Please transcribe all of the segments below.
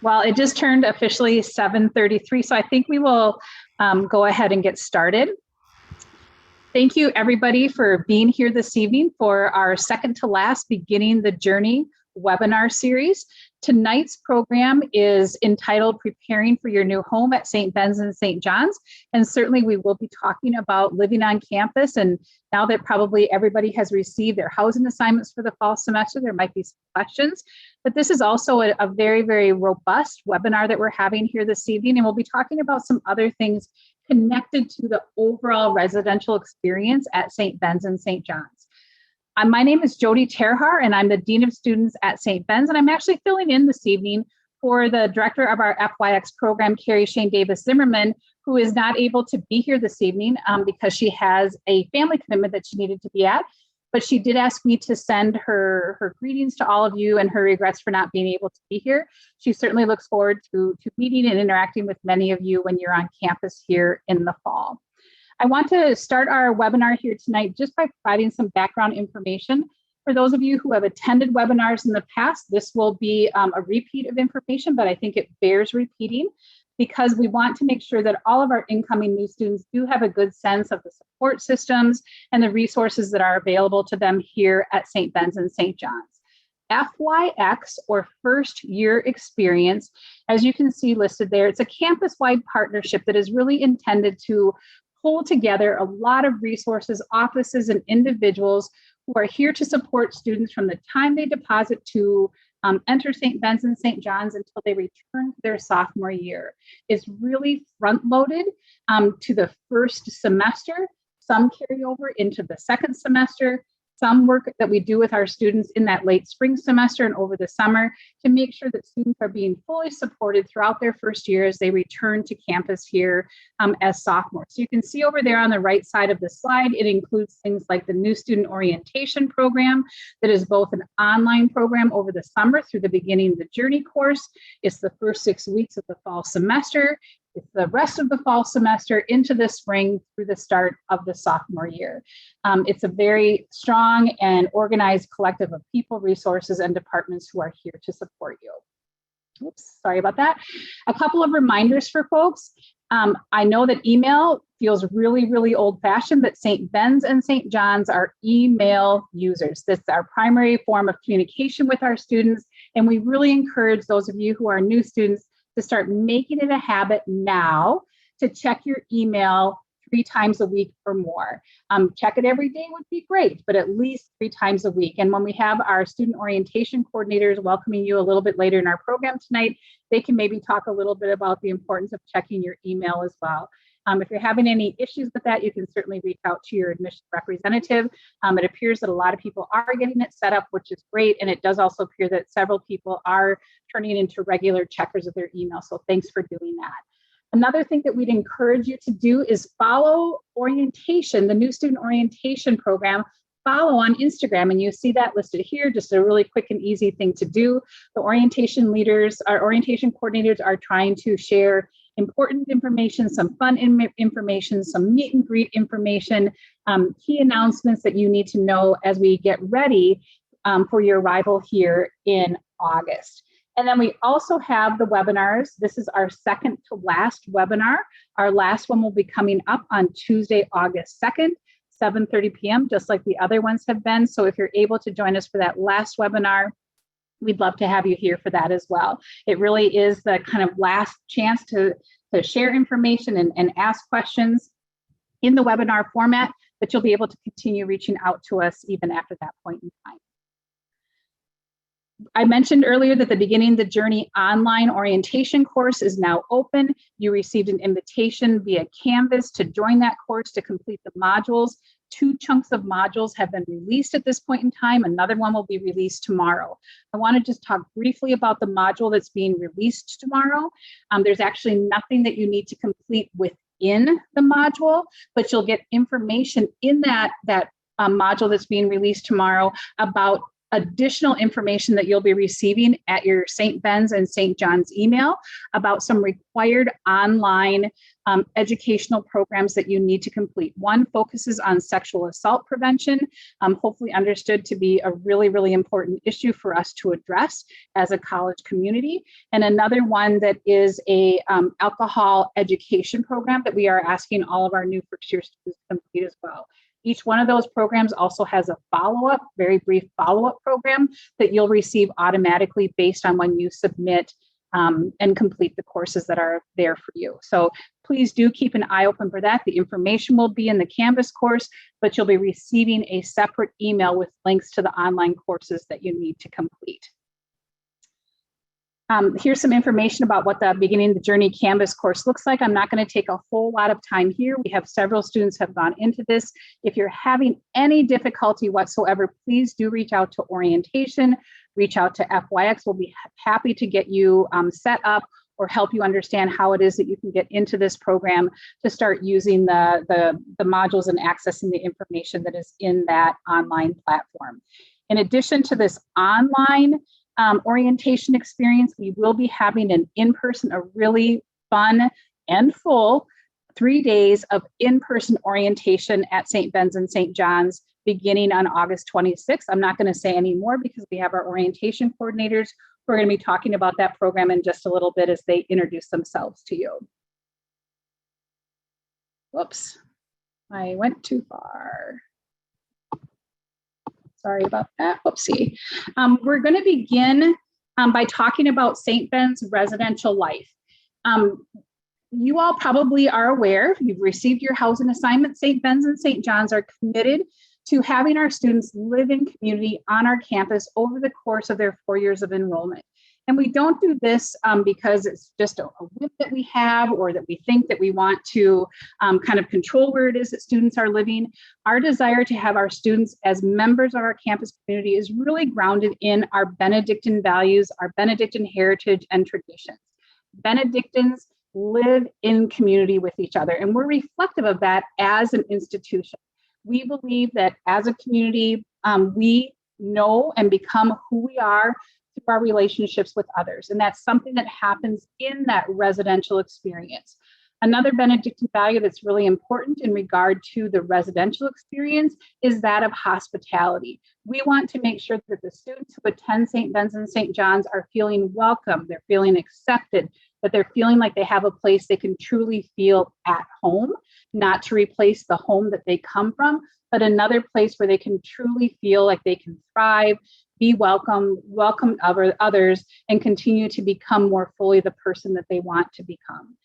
Well, it just turned officially 7:33, so I think we will go ahead and get started. Thank you, everybody, for being here this evening for our second to last Beginning the Journey webinar series. Tonight's program is entitled Preparing for Your New Home at St. Ben's and St. John's. And certainly we will be talking about living on campus. And now that probably everybody has received their housing assignments for the fall semester, there might be some questions. But this is also a very, very robust webinar that we're having here this evening. And we'll be talking about some other things connected to the overall residential experience at St. Ben's and St. John's. My name is Jody Terhar, and I'm the Dean of Students at St. Ben's, and I'm actually filling in this evening for the director of our FYX program, Carrie Shane Davis Zimmerman, who is not able to be here this evening because she has a family commitment that she needed to be at. But she did ask me to send her greetings to all of you and her regrets for not being able to be here. She certainly looks forward to meeting and interacting with many of you when you're on campus here in the fall. I want to start our webinar here tonight just by providing some background information. For those of you who have attended webinars in the past, this will be a repeat of information, but I think it bears repeating because we want to make sure that all of our incoming new students do have a good sense of the support systems and the resources that are available to them here at St. Ben's and St. John's. FYX, or First Year Experience, as you can see listed there, it's a campus-wide partnership that is really intended to pull together a lot of resources, offices, and individuals who are here to support students from the time they deposit to enter St. Ben's and St. John's until they return to their sophomore year. It's really front-loaded to the first semester. Some carry over into the second semester. Some work that we do with our students in that late spring semester and over the summer to make sure that students are being fully supported throughout their first year as they return to campus here as sophomores. So you can see over there on the right side of the slide, it includes things like the new student orientation program that is both an online program over the summer through the Beginning the Journey course. It's the first 6 weeks of the fall semester. It's the rest of the fall semester into the spring through the start of the sophomore year. It's a very strong and organized collective of people, resources, and departments who are here to support you. Oops, sorry about that. A couple of reminders for folks. I know that email feels really, really old-fashioned, but St. Ben's and St. John's are email users. This is our primary form of communication with our students, and we really encourage those of you who are new students to start making it a habit now to check your email 3 times a week or more. Check it every day would be great, but at least 3 times a week. And when we have our student orientation coordinators welcoming you a little bit later in our program tonight, they can maybe talk a little bit about the importance of checking your email as well. If you're having any issues with that, you can certainly reach out to your admissions representative. It appears that a lot of people are getting it set up, which is great. And it does also appear that several people are turning into regular checkers of their email. So thanks for doing that. Another thing that we'd encourage you to do is follow orientation, the new student orientation program. Follow on Instagram, and you see that listed here, just a really quick and easy thing to do. The orientation leaders, our orientation coordinators are trying to share important information, some fun information, some meet and greet information, key announcements that you need to know as we get ready for your arrival here in August. And then we also have the webinars. This is our second to last webinar. Our last one will be coming up on Tuesday, August 2nd. 7:30 p.m., just like the other ones have been. So if you're able to join us for that last webinar, we'd love to have you here for that as well. It really is the kind of last chance to share information and ask questions in the webinar format, but you'll be able to continue reaching out to us even after that point in time. I mentioned earlier that the Beginning the Journey online orientation course is now open. You received an invitation via Canvas to join that course to complete the modules. 2 chunks of modules have been released at this point in time. Another one will be released tomorrow. I want to just talk briefly about the module that's being released tomorrow. There's actually nothing that you need to complete within the module, but you'll get information in that module that's being released tomorrow about additional information that you'll be receiving at your St. Ben's and St. John's email about some required online educational programs that you need to complete. One focuses on sexual assault prevention, hopefully understood to be a really, really important issue for us to address as a college community. And another one that is a alcohol education program that we are asking all of our new first-year students to complete as well. Each one of those programs also has a follow-up, very brief follow-up program that you'll receive automatically based on when you submit and complete the courses that are there for you. So please do keep an eye open for that. The information will be in the Canvas course, but you'll be receiving a separate email with links to the online courses that you need to complete. Here's some information about what the Beginning the Journey Canvas course looks like. I'm not going to take a whole lot of time here. We have several students have gone into this. If you're having any difficulty whatsoever, please do reach out to orientation, reach out to FYX. We'll be happy to get you set up or help you understand how it is that you can get into this program to start using the modules and accessing the information that is in that online platform. In addition to this online orientation experience, we will be having an in-person, a really fun and full 3 days of in-person orientation at St. Ben's and St. John's beginning on August 26th. I'm not going to say any more because we have our orientation coordinators who are going to be talking about that program in just a little bit as they introduce themselves to you. Whoops, I went too far. Sorry about that, whoopsie. We're going to begin by talking about St. Ben's residential life. You all probably are aware, you've received your housing assignment. St. Ben's and St. John's are committed to having our students live in community on our campus over the course of their 4 years of enrollment. And we don't do this because it's just a whim that we have or that we think that we want to kind of control where it is that students are living. Our desire to have our students as members of our campus community is really grounded in our Benedictine values, our Benedictine heritage and traditions. Benedictines live in community with each other, and we're reflective of that as an institution. We believe that as a community, we know and become who we are through our relationships with others. And that's something that happens in that residential experience. Another Benedictine value that's really important in regard to the residential experience is that of hospitality. We want to make sure that the students who attend St. Ben's and St. John's are feeling welcome, they're feeling accepted, that they're feeling like they have a place they can truly feel at home, not to replace the home that they come from, but another place where they can truly feel like they can thrive, be welcome others, and continue to become more fully the person that they want to become.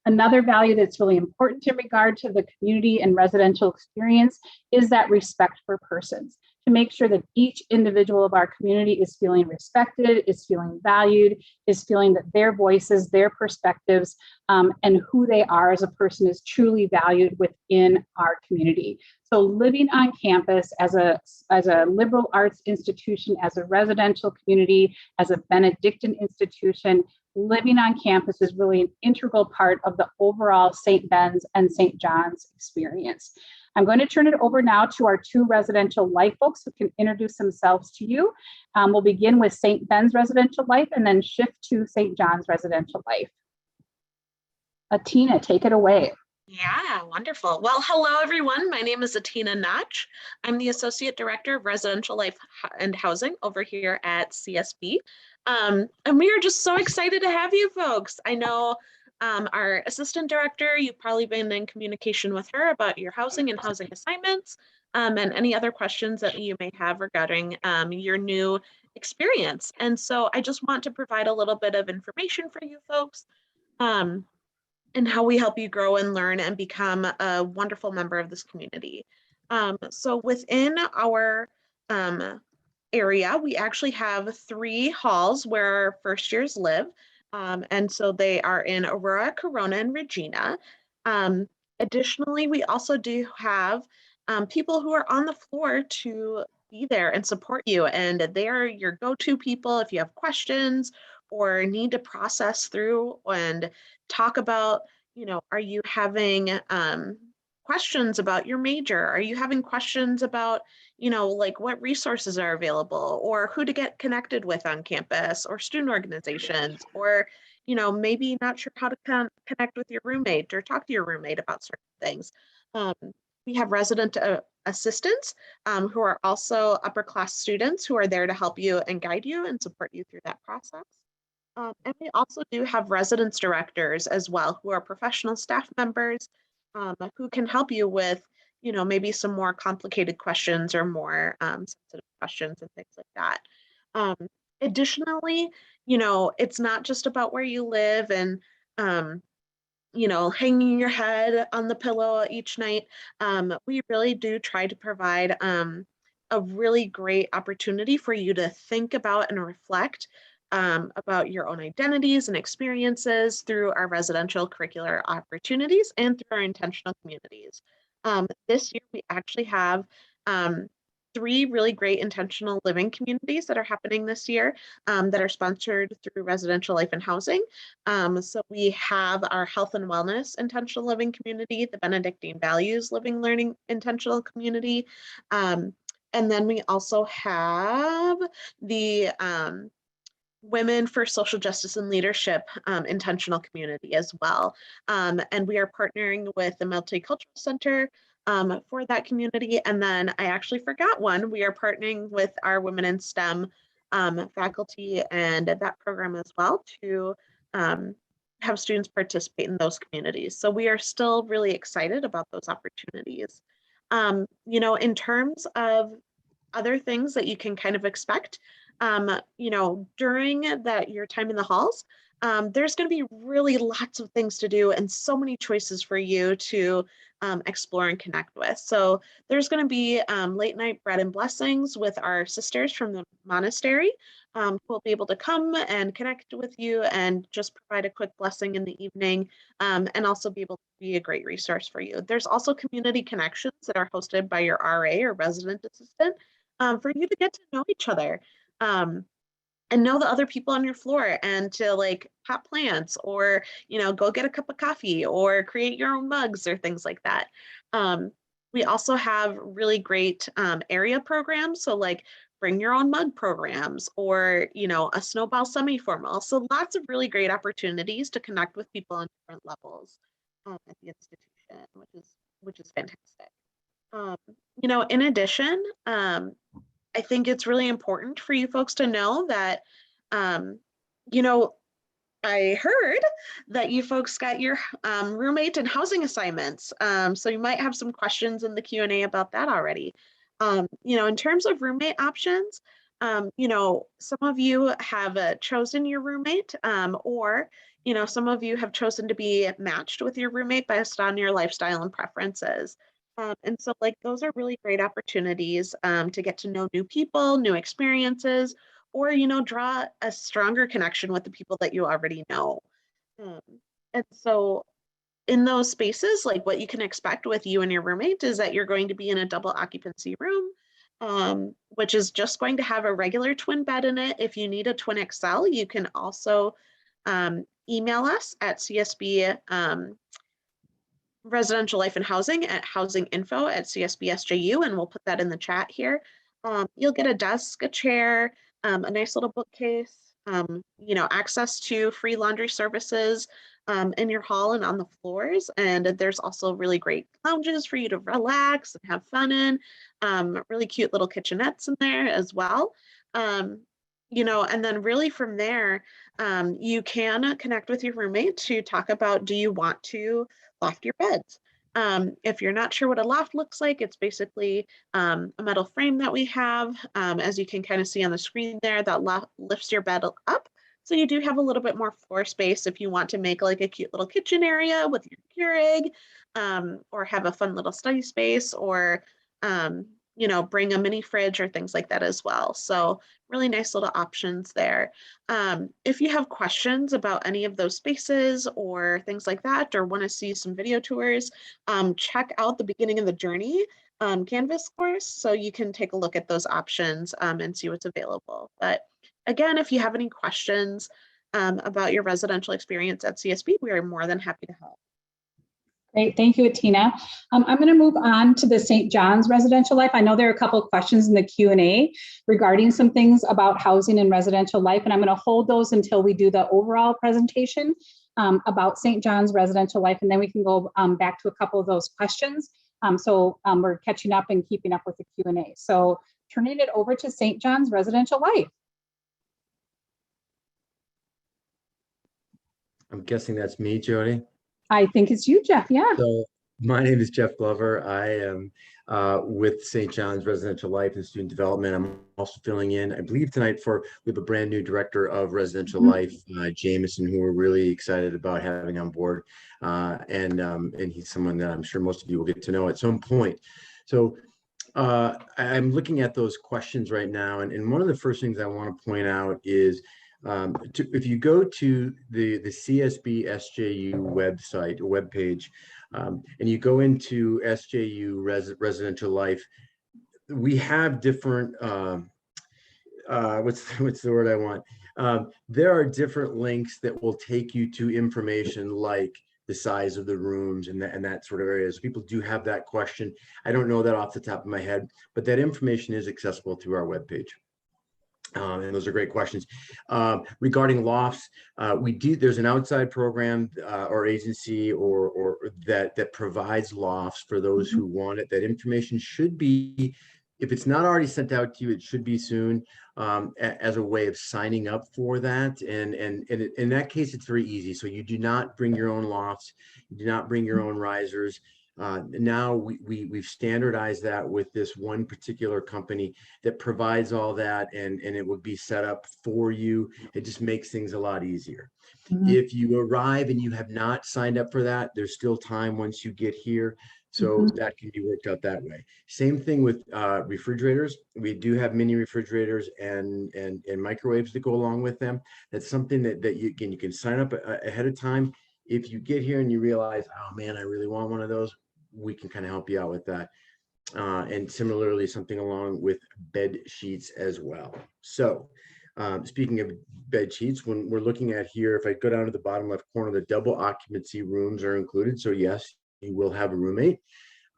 Another value that's really important in regard to the community and residential experience is that respect for persons, to make sure that each individual of our community is feeling respected, is feeling valued, is feeling that their voices, their perspectives, and who they are as a person is truly valued within our community. So living on campus as a liberal arts institution, as a residential community, as a Benedictine institution, living on campus is really an integral part of the overall St. Ben's and St. John's experience. I'm going to turn it over now to our two residential life folks who can introduce themselves to you. We'll begin with St. Ben's residential life and then shift to St. John's residential life. Atina, take it away. Yeah, wonderful. Well, hello, everyone. My name is Atina Notch. I'm the Associate Director of Residential Life and Housing over here at CSB. And we are just so excited to have you folks. I know our Assistant Director, you've probably been in communication with her about your housing and housing assignments and any other questions that you may have regarding your new experience. And so I just want to provide a little bit of information for you folks. And how we help you grow and learn and become a wonderful member of this community. So within our area, we actually have 3 halls where our first years live. And so they are in Aurora, Corona, and Regina. Additionally, we also do have people who are on the floor to be there and support you. And they are your go-to people if you have questions or need to process through and talk about, are you having questions about your major? Are you having questions about, like what resources are available or who to get connected with on campus or student organizations, or, maybe not sure how to connect with your roommate or talk to your roommate about certain things. Um, we have resident assistants who are also upper class students who are there to help you and guide you and support you through that process. And we also do have residence directors as well, who are professional staff members who can help you with, maybe some more complicated questions or more sensitive questions and things like that. Um, Additionally, it's not just about where you live and, hanging your head on the pillow each night. We really do try to provide a really great opportunity for you to think about and reflect about your own identities and experiences through our residential curricular opportunities and through our intentional communities. This year, we actually have um, 3 really great intentional living communities that are happening this year that are sponsored through Residential Life and Housing. So we have our health and wellness intentional living community, the Benedictine Values Living Learning intentional community. And then we also have the Women for Social Justice and Leadership intentional community as well. And we are partnering with the Multicultural Center for that community. And then I actually forgot one. We are partnering with our Women in STEM faculty and that program as well to have students participate in those communities. So we are still really excited about those opportunities. In terms of other things that you can kind of expect, during your time in the halls, there's going to be really lots of things to do and so many choices for you to explore and connect with. So there's going to be late night bread and blessings with our sisters from the monastery who will be able to come and connect with you and just provide a quick blessing in the evening and also be able to be a great resource for you. There's also community connections that are hosted by your RA or resident assistant for you to get to know each other. And know the other people on your floor and to like pot plants or, go get a cup of coffee or create your own mugs or things like that. We also have really great area programs. So like bring your own mug programs or, a snowball semi-formal. So lots of really great opportunities to connect with people on different levels at the institution, which is fantastic. In addition, I think it's really important for you folks to know that, I heard that you folks got your roommate and housing assignments. So you might have some questions in the Q&A about that already. In terms of roommate options, some of you have chosen your roommate or, some of you have chosen to be matched with your roommate based on your lifestyle and preferences. And so those are really great opportunities to get to know new people, new experiences, or, draw a stronger connection with the people that you already know. Um, and so in those spaces, what you can expect with you and your roommate is that you're going to be in a double occupancy room, which is just going to have a regular twin bed in it. If you need a twin XL, you can also email us at CSB Residential Life and Housing at housinginfo@CSB+SJU, and we'll put that in the chat here. You'll get a desk, a chair, a nice little bookcase, access to free laundry services in your hall and on the floors. And there's also really great lounges for you to relax and have fun in, really cute little kitchenettes in there as well. And then really from there, you can connect with your roommate to talk about, do you want to loft your beds? If you're not sure what a loft looks like, it's basically a metal frame that we have, as you can kind of see on the screen there, that lifts your bed up. So you do have a little bit more floor space if you want to make like a cute little kitchen area with your Keurig, or have a fun little study space, or bring a mini fridge or things like that as well. So really nice little options there. If you have questions about any of those spaces or things like that, or want to see some video tours, check out the Beginning of the Journey Canvas course so you can take a look at those options and see what's available. But again, if you have any questions about your residential experience at CSB, we are more than happy to help. Great, thank you, Atina. I'm going to move on to the St. John's residential life. I know there are a couple of questions in the Q&A regarding some things about housing and residential life, and I'm going to hold those until we do the overall presentation about St. John's residential life, and then we can go back to a couple of those questions. We're catching up and keeping up with the Q&A. So turning it over to St. John's residential life. I'm guessing that's me, Jody. I think it's you, Jeff. Yeah. So my name is Jeff Glover. I am with St. John's Residential Life and Student Development. I'm also filling in, I believe tonight we have a brand new director of residential life, Jameson, who we're really excited about having on board. And he's someone that I'm sure most of you will get to know at some point. So I'm looking at those questions right now. And one of the first things I want to point out is if you go to the CSB+SJU website or webpage, and you go into SJU residential life, we have different what's the word I want? There are different links that will take you to information like the size of the rooms and that sort of areas. People do have that question. I don't know that off the top of my head, but that information is accessible through our webpage. And those are great questions. Regarding lofts, there's an outside program or agency or that provides lofts for those who want it. That information should be, if it's not already sent out to you, it should be soon, as a way of signing up for that. And in that case, it's very easy. So you do not bring your own lofts, you do not bring your own risers. Now we've standardized that with this one particular company that provides all that, and it would be set up for you. It just makes things a lot easier. If you arrive and you have not signed up for that, there's still time once you get here. So that can be worked out that way. Same thing with refrigerators. We do have mini refrigerators and microwaves that go along with them. That's something that you can sign up ahead of time. If you get here and you realize, oh man, I really want one of those, we can kind of help you out with that. And similarly, something along with bed sheets as well. So speaking of bed sheets, when we're looking at here, if I go down to the bottom left corner, the double occupancy rooms are included. So yes, you will have a roommate.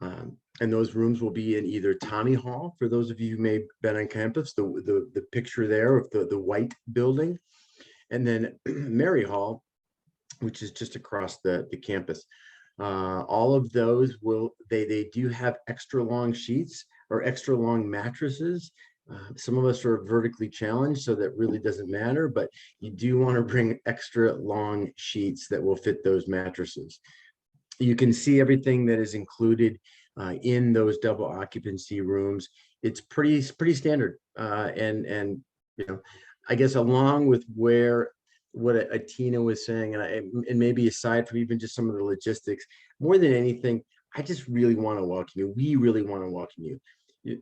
And those rooms will be in either Tommy Hall, for those of you who may have been on campus, the picture there of the white building, and then Mary Hall, which is just across the campus. All of those they do have extra long sheets or extra long mattresses. Some of us are vertically challenged, so that really doesn't matter, but you do want to bring extra long sheets that will fit those mattresses. You can see everything that is included in those double occupancy rooms. It's pretty standard. And you know, I guess along with what Atina was saying, and maybe aside from even just some of the logistics, more than anything, I just really want to welcome you. We really want to welcome you.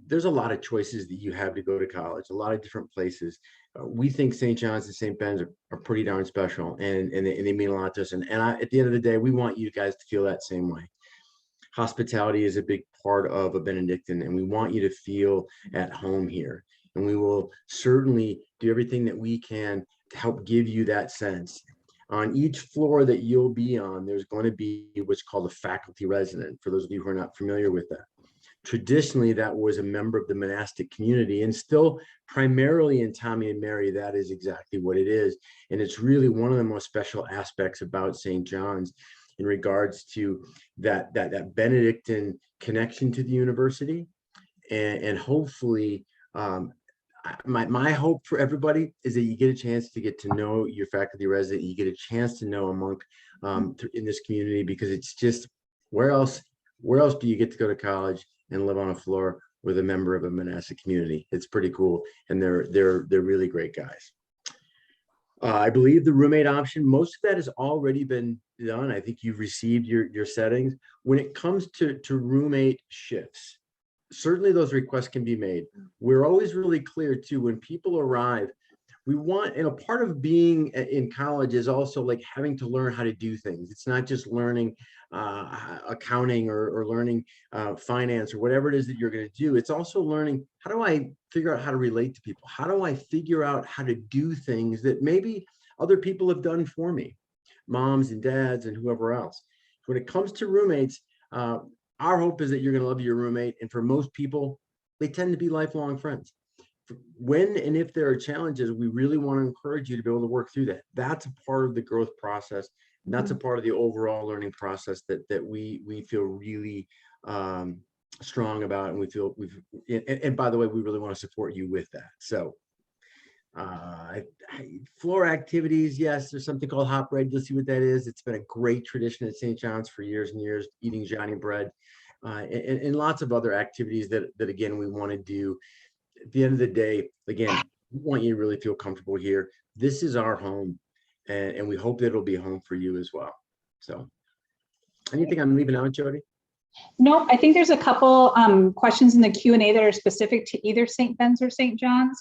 There's a lot of choices that you have to go to college, a lot of different places. We think St. John's and St. Ben's are pretty darn special, and they mean a lot to us. And at the end of the day, we want you guys to feel that same way. Hospitality is a big part of a Benedictine, and we want you to feel at home here. And we will certainly do everything that we can to help give you that sense. On each floor that you'll be on, there's going to be what's called a faculty resident, for those of you who are not familiar with that. Traditionally, that was a member of the monastic community, and still primarily in Tommy and Mary, that is exactly what it is. And it's really one of the most special aspects about St. John's in regards to that Benedictine connection to the university. And hopefully, my hope for everybody is that you get a chance to get to know your faculty resident, you get a chance to know a monk in this community, because it's just, where else do you get to go to college and live on a floor with a member of a monastic community? It's pretty cool, and they're really great guys. I believe the roommate option, most of that has already been done. I think you've received your settings. When it comes to roommate shifts, certainly those requests can be made. We're always really clear too, when people arrive, we want, and a part of being in college is also like having to learn how to do things. It's not just learning accounting or learning finance or whatever it is that you're going to do. It's also learning, how do I figure out how to relate to people? How do I figure out how to do things that maybe other people have done for me, moms and dads and whoever else? when it comes to roommates, our hope is that you're going to love your roommate. And for most people, they tend to be lifelong friends. When and if there are challenges, we really want to encourage you to be able to work through that. That's a part of the growth process. And that's a part of the overall learning process that we feel really strong about. And we feel and by the way, we really want to support you with that. So floor activities, yes, there's something called hot bread. You'll see what that is. It's been a great tradition at St. John's for years and years, eating Johnny bread, and lots of other activities that again we want to do. At the end of the day, again, we want you to really feel comfortable here. This is our home, and we hope that it'll be a home for you as well. So anything I'm leaving out, Jody? No, I think there's a couple questions in the Q&A that are specific to either St. Ben's or St. John's.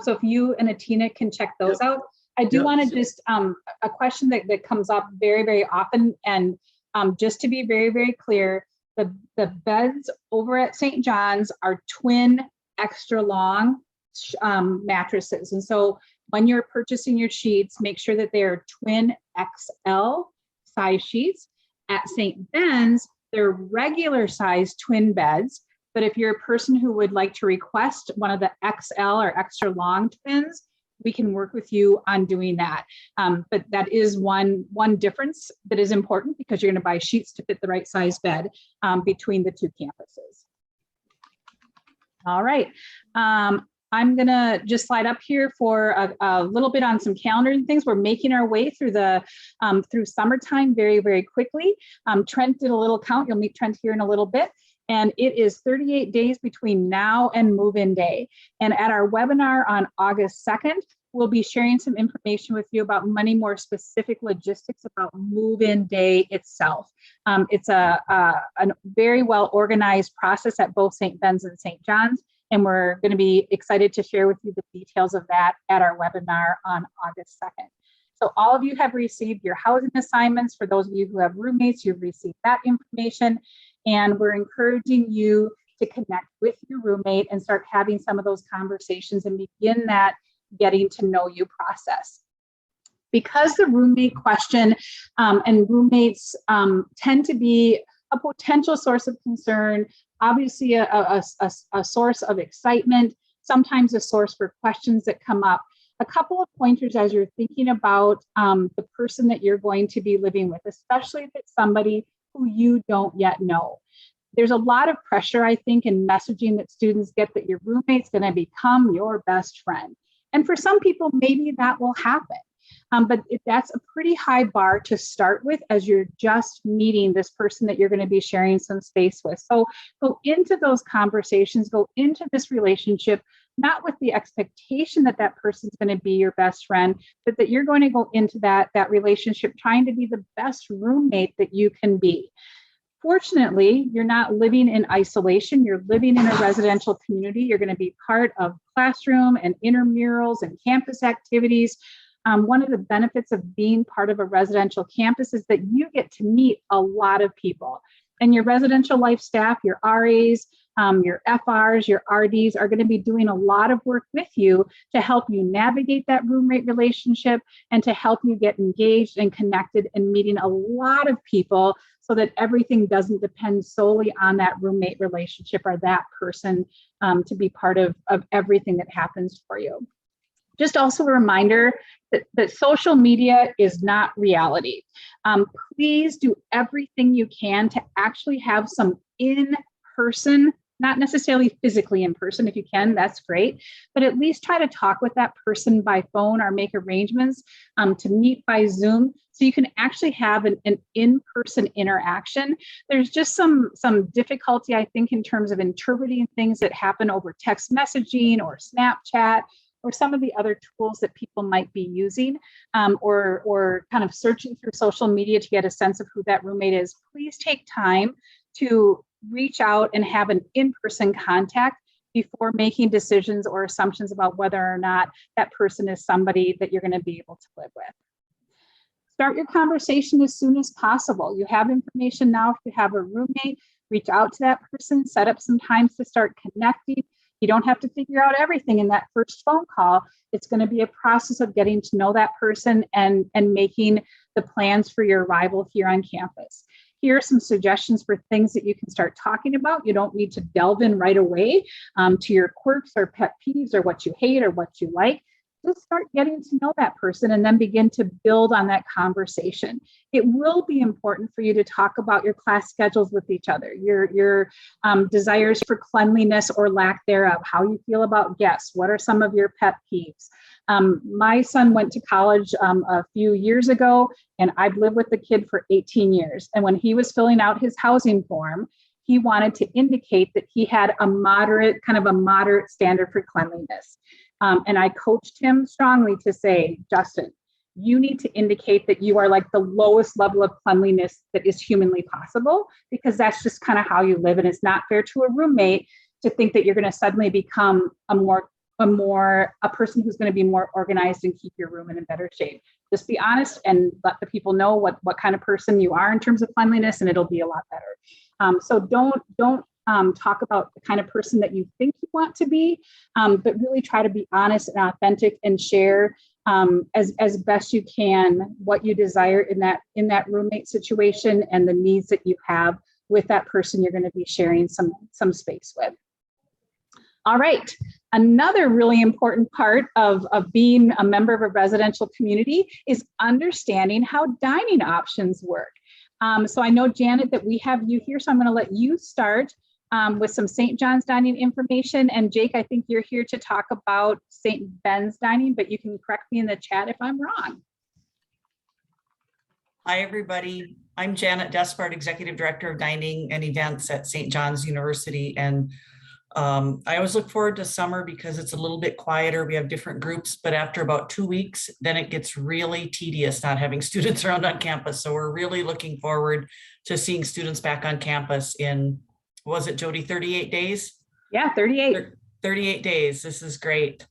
So if you and Atina can check those out. I do want to just, a question that comes up very, very often. And just to be very, very clear, the beds over at St. John's are twin extra long mattresses. And so when you're purchasing your sheets, make sure that they are twin XL size sheets. At St. Ben's, they're regular size twin beds. But if you're a person who would like to request one of the XL or extra long twins, we can work with you on doing that. But that is one difference that is important, because you're going to buy sheets to fit the right size bed between the two campuses. All right. I'm going to just slide up here for a little bit on some calendar and things. We're making our way through through summertime very, very quickly. Trent did a little count. You'll meet Trent here in a little bit. And it is 38 days between now and move-in day. And at our webinar on August 2nd, we'll be sharing some information with you about many more specific logistics about move-in day itself. It's a very well organized process at both St. Ben's and St. John's. And we're going to be excited to share with you the details of that at our webinar on August 2nd. So all of you have received your housing assignments. For those of you who have roommates, you've received that information. And we're encouraging you to connect with your roommate and start having some of those conversations and begin that getting to know you process. Because the roommate question and roommates tend to be a potential source of concern, obviously a source of excitement, sometimes a source for questions that come up. A couple of pointers as you're thinking about the person that you're going to be living with, especially if it's somebody who you don't yet know. There's a lot of pressure, I think, in messaging that students get that your roommate's going to become your best friend. And for some people, maybe that will happen. But that's a pretty high bar to start with as you're just meeting this person that you're going to be sharing some space with. So go into those conversations, go into this relationship, not with the expectation that that person's going to be your best friend, but that you're going to go into that relationship trying to be the best roommate that you can be. Fortunately, you're not living in isolation. You're living in a residential community. You're going to be part of classroom and intramurals and campus activities. One of the benefits of being part of a residential campus is that you get to meet a lot of people. And your residential life staff, your RAs, your FRs, your RDs are going to be doing a lot of work with you to help you navigate that roommate relationship and to help you get engaged and connected and meeting a lot of people so that everything doesn't depend solely on that roommate relationship or that person to be part of everything that happens for you. Just also a reminder that social media is not reality. Please do everything you can to actually have some in-person, not necessarily physically in person. If you can, that's great. But at least try to talk with that person by phone or make arrangements to meet by Zoom so you can actually have an in-person interaction. There's just some difficulty, I think, in terms of interpreting things that happen over text messaging or Snapchat, or some of the other tools that people might be using, or kind of searching through social media to get a sense of who that roommate is. Please take time to reach out and have an in-person contact before making decisions or assumptions about whether or not that person is somebody that you're going to be able to live with. Start your conversation as soon as possible. You have information now. If you have a roommate, reach out to that person, set up some times to start connecting. You don't have to figure out everything in that first phone call. It's going to be a process of getting to know that person and making the plans for your arrival here on campus. here are some suggestions for things that you can start talking about. You don't need to delve in right away to your quirks or pet peeves or what you hate or what you like. Just start getting to know that person and then begin to build on that conversation. It will be important for you to talk about your class schedules with each other, your desires for cleanliness or lack thereof, how you feel about guests, what are some of your pet peeves. My son went to college a few years ago, and I've lived with the kid for 18 years. And when he was filling out his housing form, he wanted to indicate that he had a moderate standard for cleanliness. And I coached him strongly to say, Justin, you need to indicate that you are like the lowest level of cleanliness that is humanly possible, because that's just kind of how you live. And it's not fair to a roommate to think that you're going to suddenly become a person who's going to be more organized and keep your room in a better shape. Just be honest and let the people know what kind of person you are in terms of cleanliness, and it'll be a lot better. So don't talk about the kind of person that you think you want to be, but really try to be honest and authentic and share as best you can what you desire in that roommate situation and the needs that you have with that person you're going to be sharing some space with. All right. Another really important part of being a member of a residential community is understanding how dining options work. So I know, Janet, that we have you here, so I'm going to let you start with some St. John's dining information. And Jake, I think you're here to talk about St. Ben's dining, but you can correct me in the chat if I'm wrong. Hi, everybody. I'm Janet Despard, Executive Director of Dining and Events at St. John's University. And I always look forward to summer because it's a little bit quieter. We have different groups, but after about 2 weeks, then it gets really tedious not having students around on campus. So we're really looking forward to seeing students back on campus in, was it, Jody, 38 days? Yeah, 38. 38 days. This is great.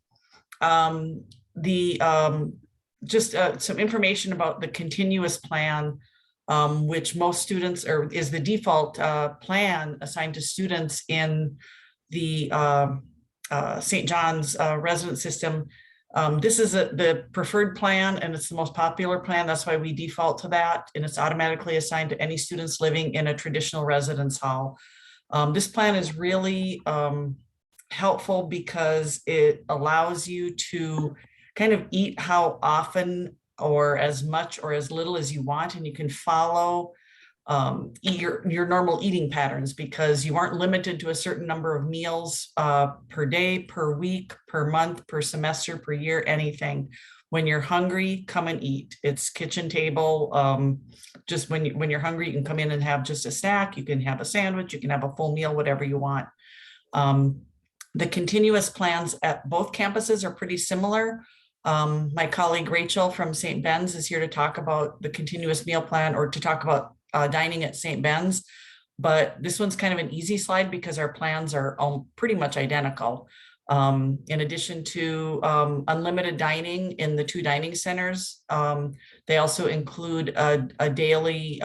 Just some information about the continuous plan, which most students, or is the default plan assigned to students in the St. John's resident system. This is the preferred plan, and it's the most popular plan. That's why we default to that, and it's automatically assigned to any students living in a traditional residence hall. This plan is really helpful because it allows you to kind of eat how often or as much or as little as you want, and you can follow your normal eating patterns because you aren't limited to a certain number of meals per day, per week, per month, per semester, per year, anything. When you're hungry, come and eat. It's kitchen table. Just when you're hungry, you can come in and have just a snack. You can have a sandwich. You can have a full meal, whatever you want. The continuous plans at both campuses are pretty similar. My colleague Rachel from St. Ben's is here to talk about the continuous meal plan, or to talk about dining at St. Ben's, but this one's kind of an easy slide because our plans are all pretty much identical. In addition to unlimited dining in the 2 dining centers, they also include a daily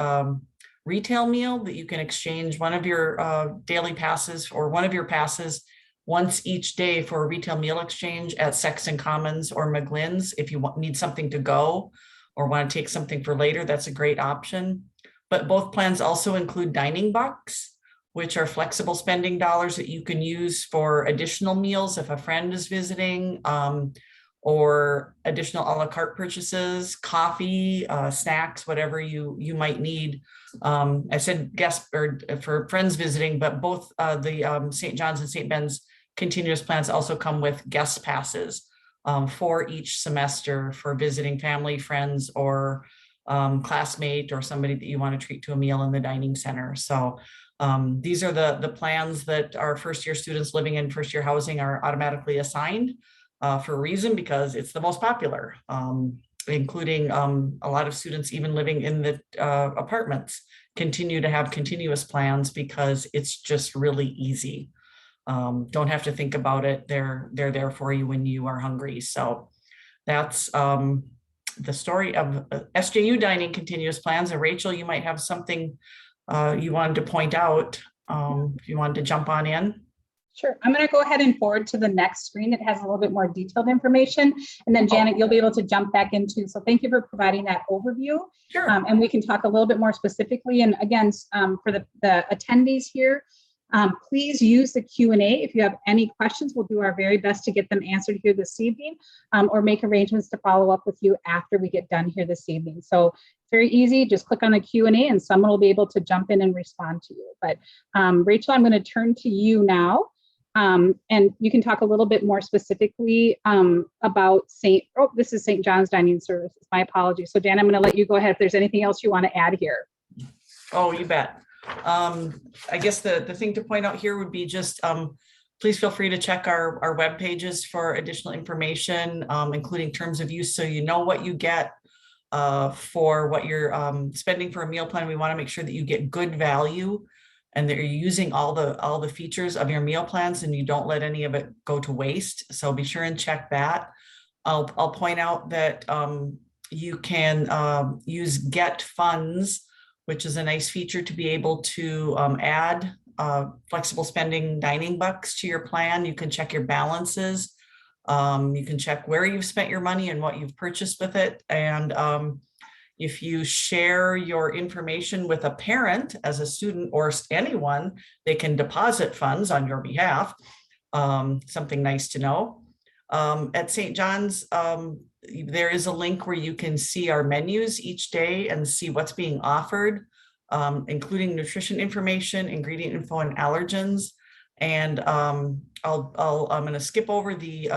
retail meal that you can exchange one of your daily passes or one of your passes once each day for a retail meal exchange at Sexton Commons or McGlynn's. If you need something to go or want to take something for later, that's a great option. But both plans also include dining bucks, which are flexible spending dollars that you can use for additional meals if a friend is visiting, or additional a la carte purchases, coffee, snacks, whatever you might need. I said guests or for friends visiting, but both the St. John's and St. Ben's continuous plans also come with guest passes for each semester for visiting family, friends, or classmate, or somebody that you want to treat to a meal in the dining center. So these are the plans that our first year students living in first year housing are automatically assigned for a reason, because it's the most popular, including a lot of students even living in the apartments continue to have continuous plans because it's just really easy. Don't have to think about it. They're there for you when you are hungry. So that's the story of SJU dining continuous plans. And Rachel, you might have something you wanted to point out if you wanted to jump on in. Sure. I'm going to go ahead and forward to the next screen. It has a little bit more detailed information. And then Janet, you'll be able to jump back into. So thank you for providing that overview. Sure. And we can talk a little bit more specifically. And again, for the attendees here, please use the Q&A. If you have any questions, we'll do our very best to get them answered here this evening, or make arrangements to follow up with you after we get done here this evening. So very easy, just click on the Q&A and someone will be able to jump in and respond to you. But Rachel, I'm going to turn to you now. And you can talk a little bit more specifically about this is St. John's Dining Services. My apologies. So Dan, I'm going to let you go ahead if there's anything else you want to add here. Oh, you bet. I guess the thing to point out here would be just please feel free to check our web pages for additional information, including terms of use, so you know what you get for what you're spending for a meal plan. We want to make sure that you get good value and that you're using all the features of your meal plans and you don't let any of it go to waste. So be sure and check that. I'll point out that you can use Get Funds, which is a nice feature to be able to add flexible spending dining bucks to your plan. You can check your balances. You can check where you've spent your money and what you've purchased with it. And if you share your information with a parent as a student or anyone, they can deposit funds on your behalf. Something nice to know. At St. John's, there is a link where you can see our menus each day and see what's being offered, including nutrition information, ingredient info, and allergens. And I'm going to skip over the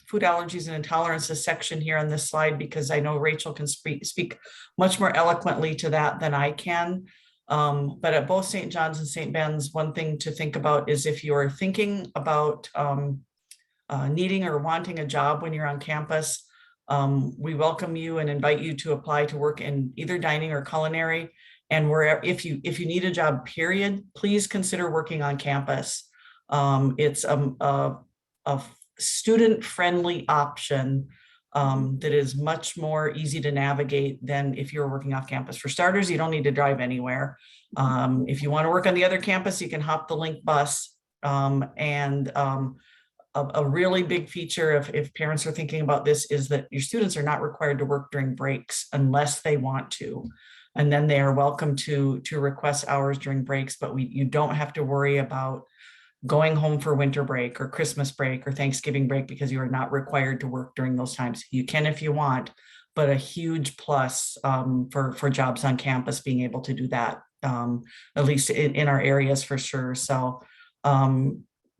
food allergies and intolerances section here on this slide, because I know Rachel can speak much more eloquently to that than I can. But at both St. John's and St. Ben's, one thing to think about is if you're thinking about needing or wanting a job when you're on campus, we welcome you and invite you to apply to work in either dining or culinary. And if you need a job, period, please consider working on campus. It's a student-friendly option that is much more easy to navigate than if you're working off campus. For starters, you don't need to drive anywhere. If you want to work on the other campus, you can hop the Link bus. A really big feature, if parents are thinking about this, is that your students are not required to work during breaks unless they want to. And then they are welcome to request hours during breaks, but you don't have to worry about going home for winter break or Christmas break or Thanksgiving break, because you are not required to work during those times. You can if you want, but a huge plus for jobs on campus being able to do that, at least in our areas for sure. So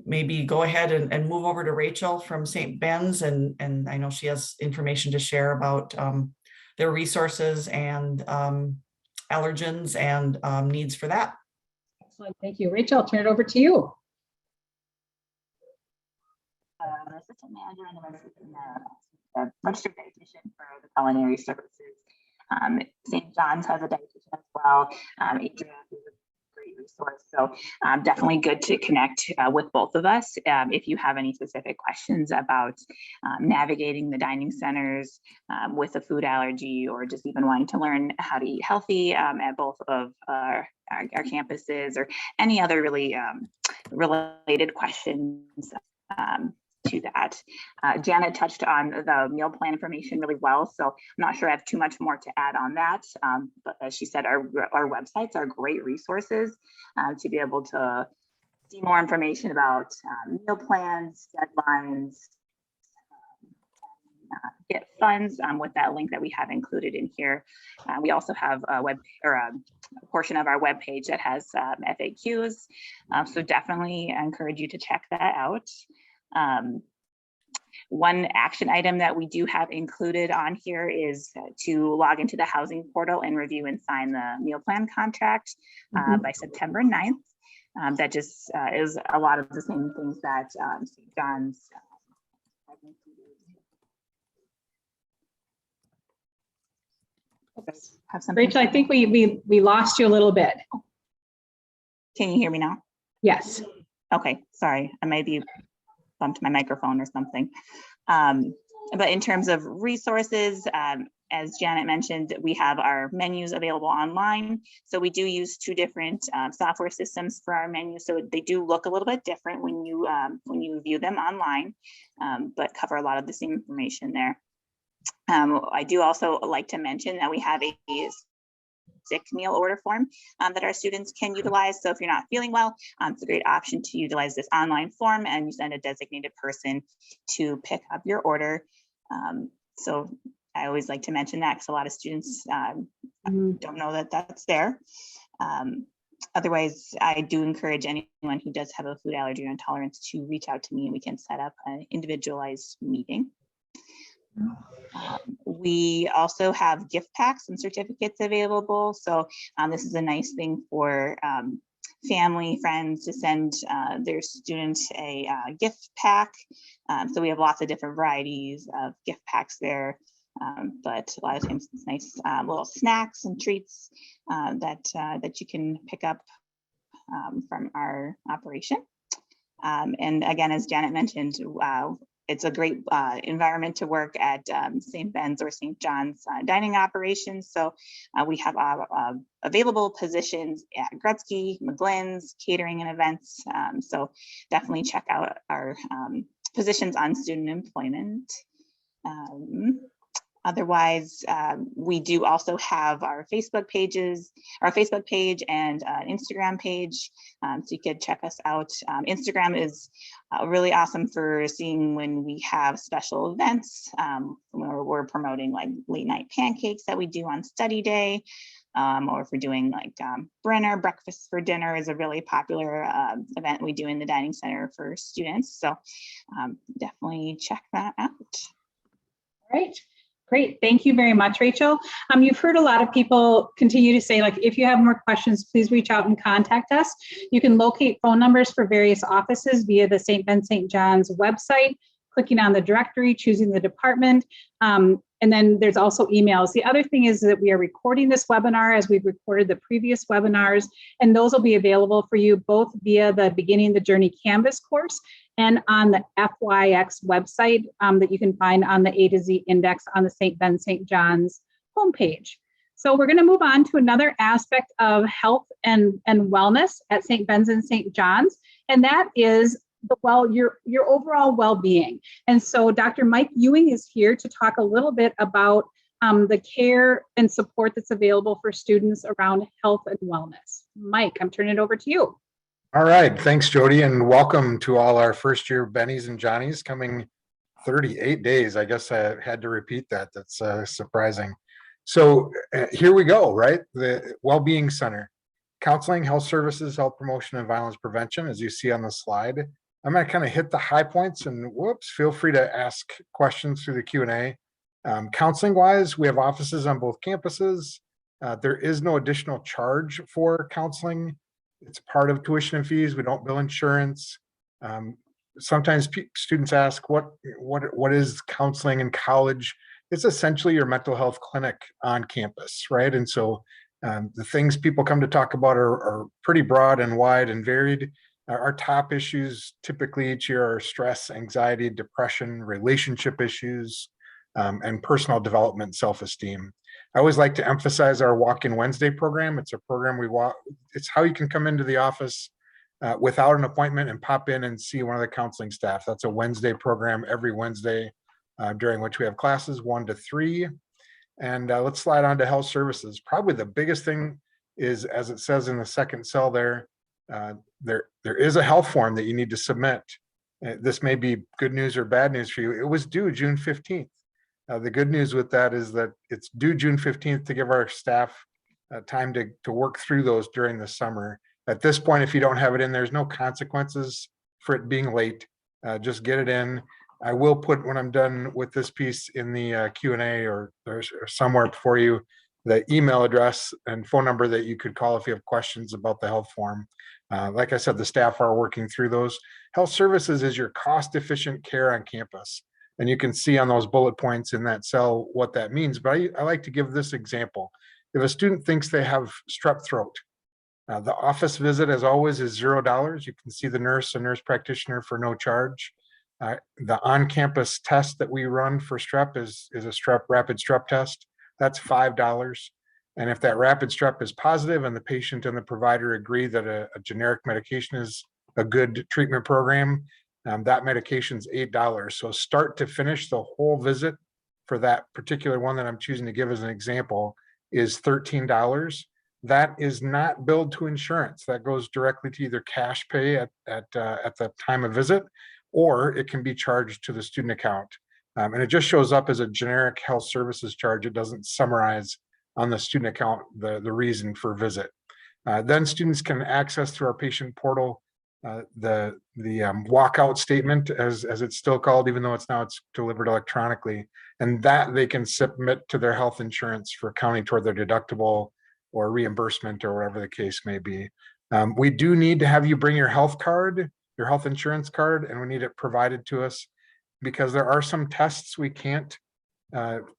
maybe go ahead and move over to Rachel from St. Ben's, and I know she has information to share about their resources and allergens and needs for that. Excellent, thank you. Rachel, I'll turn it over to you. I'm an assistant manager in the registered dietitian for the culinary services. St. John's has a dietitian as well. Adrian is a great resource. So definitely good to connect with both of us. If you have any specific questions about navigating the dining centers with a food allergy, or just even wanting to learn how to eat healthy at both of our campuses, or any other really related questions to that. Janet touched on the meal plan information really well, so I'm not sure I have too much more to add on that. But as she said, our websites are great resources to be able to see more information about meal plans, deadlines, get funds with that link that we have included in here. We also have a portion of our webpage that has FAQs, so definitely encourage you to check that out. One action item that we do have included on here is to log into the housing portal and review and sign the meal plan contract by September 9th. That just is a lot of the same things that St. John's has included. Rachel, I think we lost you a little bit. Can you hear me now? Yes. Okay, sorry, I may be bumped my microphone or something. But in terms of resources, As Janet mentioned, we have our menus available online. So we do use two different software systems for our menus. So they do look a little bit different when you view them online, but cover a lot of the same information there. I do also like to mention that we have a sick meal order form that our students can utilize. So if you're not feeling well, it's a great option to utilize this online form, and you send a designated person to pick up your order. So I always like to mention that because a lot of students don't know that that's there. Otherwise, I do encourage anyone who does have a food allergy or intolerance to reach out to me, and we can set up an individualized meeting. We also have gift packs and certificates available. So this is a nice thing for family, friends to send their students a gift pack. So we have lots of different varieties of gift packs there. But a lot of times it's nice little snacks and treats that you can pick up from our operation. And again, as Janet mentioned, it's a great environment to work at St. Ben's or St. John's dining operations. So we have available positions at Gretzky, McGlynn's, catering and events. So definitely check out our positions on student employment. Otherwise, we do also have our Facebook page and an Instagram page. So you could check us out. Instagram is really awesome for seeing when we have special events, where we're promoting like late night pancakes that we do on study day, or if we're doing like Brenner breakfast for dinner is a really popular event we do in the dining center for students. So definitely check that out. All right. Great. Thank you very much, Rachel. You've heard a lot of people continue to say, like, if you have more questions, please reach out and contact us. You can locate phone numbers for various offices via the St. Ben St. John's website, clicking on the directory, choosing the department. And then there's also emails. The other thing is that we are recording this webinar as we've recorded the previous webinars, and those will be available for you both via the Beginning the Journey Canvas course and on the FYX website that you can find on the A to Z index on the St. Ben St. John's homepage. So we're going to move on to another aspect of health and wellness at St. Ben's and St. John's, and that is your overall well-being. And so Dr. Mike Ewing is here to talk a little bit about the care and support that's available for students around health and wellness. Mike, I'm turning it over to you. All right, thanks, Jody, and welcome to all our first-year Bennies and Johnnies coming 38 days. I guess I had to repeat that. That's surprising. So here we go, right? The Wellbeing Center, counseling, health services, health promotion, and violence prevention, as you see on the slide. I'm going to kind of hit the high points, and feel free to ask questions through the Q&A. Counseling-wise, we have offices on both campuses. There is no additional charge for counseling. It's part of tuition and fees. We don't bill insurance. Sometimes students ask, what is counseling in college? It's essentially your mental health clinic on campus, right? And so the things people come to talk about are pretty broad and wide and varied. Our top issues typically each year are stress, anxiety, depression, relationship issues, and personal development, self-esteem. I always like to emphasize our Walk-in Wednesday program. It's a program it's how you can come into the office without an appointment and pop in and see one of the counseling staff. That's a Wednesday program every Wednesday during which we have classes 1 to 3. And let's slide on to health services. Probably the biggest thing is, as it says in the second cell there is a health form that you need to submit. This may be good news or bad news for you. It was due June 15th. The good news with that is that it's due June 15th to give our staff time to work through those during the summer. At this point, if you don't have it in, there's no consequences for it being late. Just get it in. I will put, when I'm done with this piece, in the Q&A or somewhere for you, the email address and phone number that you could call if you have questions about the health form. Like I said, the staff are working through those. Health services is your cost-efficient care on campus. And you can see on those bullet points in that cell what that means. But I like to give this example. If a student thinks they have strep throat, the office visit, as always, is $0. You can see the nurse and nurse practitioner for no charge. The on-campus test that we run for strep is a rapid strep test. that's $5. And if that rapid strep is positive and the patient and the provider agree that a generic medication is a good treatment program, that medication is $8. So start to finish, the whole visit for that particular one that I'm choosing to give as an example is $13. That is not billed to insurance. That goes directly to either cash pay at the time of visit, or it can be charged to the student account. And it just shows up as a generic health services charge. It doesn't summarize on the student account the reason for visit. Then students can access through our patient portal the walkout statement, as it's still called, even though it's delivered electronically, and that they can submit to their health insurance for counting toward their deductible or reimbursement or whatever the case may be. We do need to have you bring your health card, your health insurance card, and we need it provided to us because there are some tests we can't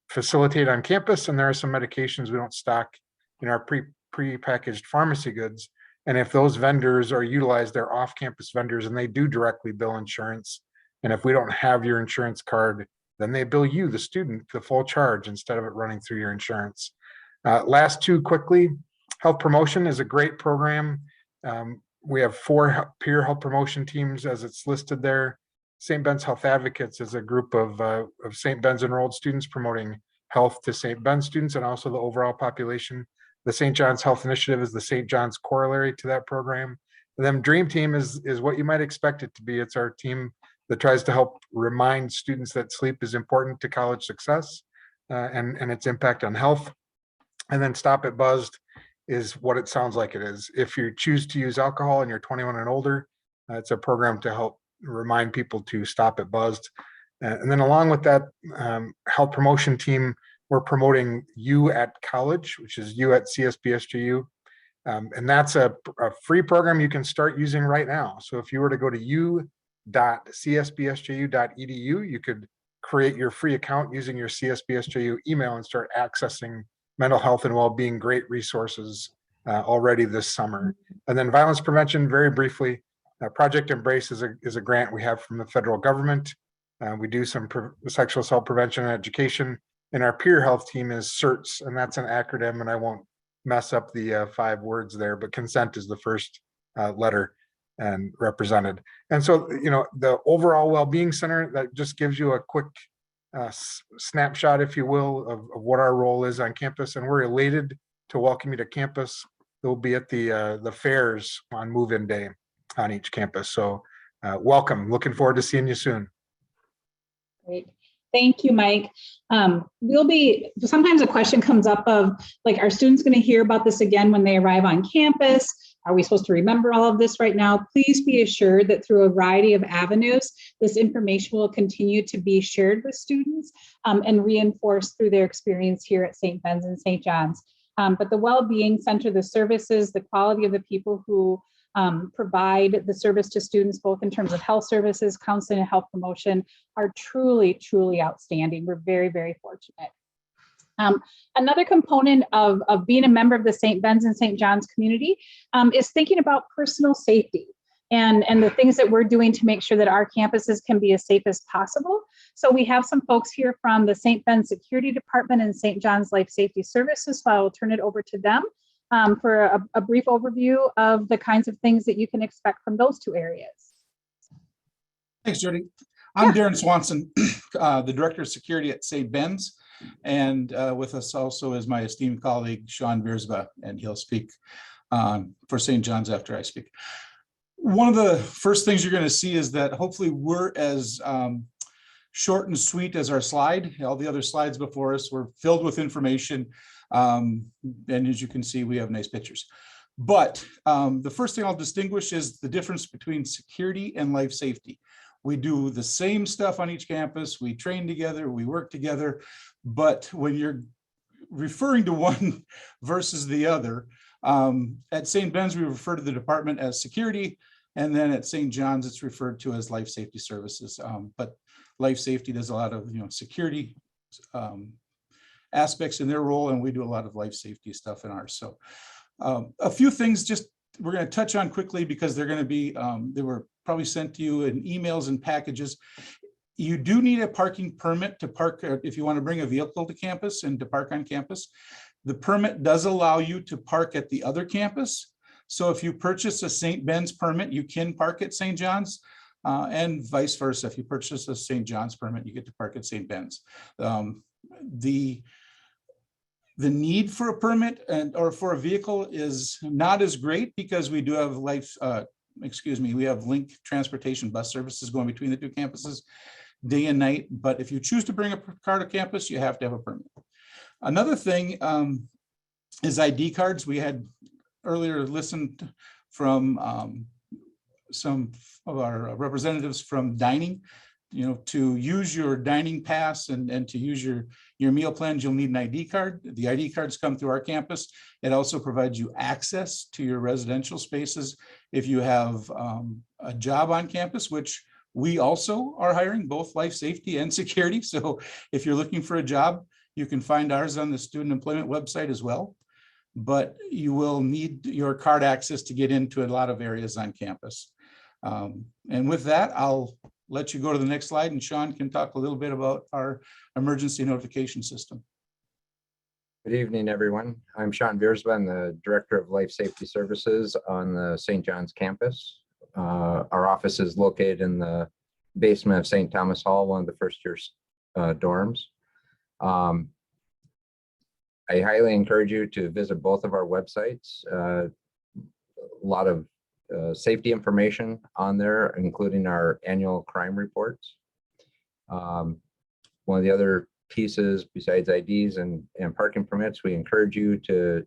facilitate on campus, and there are some medications we don't stock in our pre-packaged pharmacy goods. And if those vendors are utilized, they're off-campus vendors and they do directly bill insurance. And if we don't have your insurance card, then they bill you, the student, the full charge instead of it running through your insurance. Last two quickly, health promotion is a great program. We have 4 peer health promotion teams as it's listed there. St. Ben's Health Advocates is a group of St. Ben's enrolled students promoting health to St. Ben's students and also the overall population. The St. John's Health Initiative is the St. John's corollary to that program. And then Dream Team is what you might expect it to be. It's our team that tries to help remind students that sleep is important to college success and its impact on health. And then Stop It Buzzed is what it sounds like it is. If you choose to use alcohol and you're 21 and older, it's a program to help remind people to stop it buzzed. And then along with that health promotion team, we're promoting You at College, which is You at CSB+SJU. And that's a free program you can start using right now. So if you were to go to u.csbsju.edu, you could create your free account using your CSB+SJU email and start accessing mental health and well-being great resources already this summer. And then violence prevention, very briefly, Project Embrace is a grant we have from the federal government. We do some sexual assault prevention and education, and our peer health team is CERTS, and that's an acronym, and I won't mess up the 5 words there, but consent is the first letter and represented. And so, the overall well-being center, that just gives you a quick snapshot, if you will, of what our role is on campus, and we're elated to welcome you to campus. They'll be at the fairs on move-in day on each campus. So welcome. Looking forward to seeing you soon. Great. Thank you, Mike. Sometimes a question comes up of like, are students going to hear about this again when they arrive on campus? Are we supposed to remember all of this right now? Please be assured that through a variety of avenues, this information will continue to be shared with students and reinforced through their experience here at St. Ben's and St. John's. But the Wellbeing Center, the services, the quality of the people who provide the service to students, both in terms of health services, counseling, and health promotion, are truly, truly outstanding. We're very, very fortunate. Another component of being a member of the St. Ben's and St. John's community is thinking about personal safety and the things that we're doing to make sure that our campuses can be as safe as possible. So we have some folks here from the St. Ben's Security Department and St. John's Life Safety Services, so I will turn it over to them for a brief overview of the kinds of things that you can expect from those 2 areas. Thanks, Jody. I'm Darren Swanson, the Director of Security at St. Ben's, and with us also is my esteemed colleague, Sean Biersba, and he'll speak for St. John's after I speak. One of the first things you're going to see is that hopefully we're as short and sweet as our slide. All the other slides before us were filled with information. And as you can see, we have nice pictures. But the first thing I'll distinguish is the difference between security and life safety. We do the same stuff on each campus. We train together, we work together. But when you're referring to one versus the other, at St. Ben's, we refer to the department as security. And then at St. John's, it's referred to as life safety services. But life safety does a lot of security aspects in their role, and we do a lot of life safety stuff in ours. So a few things just we're going to touch on quickly because they're going to be, they were probably sent to you in emails and packages. You do need a parking permit to park if you want to bring a vehicle to campus and to park on campus. The permit does allow you to park at the other campus. So if you purchase a St. Ben's permit, you can park at St. John's, and vice versa. If you purchase a St. John's permit, you get to park at St. Ben's. The need for a permit or for a vehicle is not as great because we do have we have Link transportation bus services going between the two campuses day and night. But if you choose to bring a car to campus, you have to have a permit. Another thing is ID cards. We had earlier listened from some of our representatives from dining. To use your dining pass and to use your meal plans, you'll need an ID card. The ID cards come through our campus. It also provides you access to your residential spaces if you have a job on campus, which we also are hiring, both life safety and security. So if you're looking for a job, you can find ours on the student employment website as well. But you will need your card access to get into a lot of areas on campus. And with that, I'll let you go to the next slide, and Sean can talk a little bit about our emergency notification system. Good evening, everyone. I'm Sean Viersma. I'm the Director of Life Safety Services on the St. John's campus. Our office is located in the basement of St. Thomas Hall, one of the first year dorms. I highly encourage you to visit both of our websites. A lot of safety information on there, including our annual crime reports. One of the other pieces besides IDs and parking permits, we encourage you to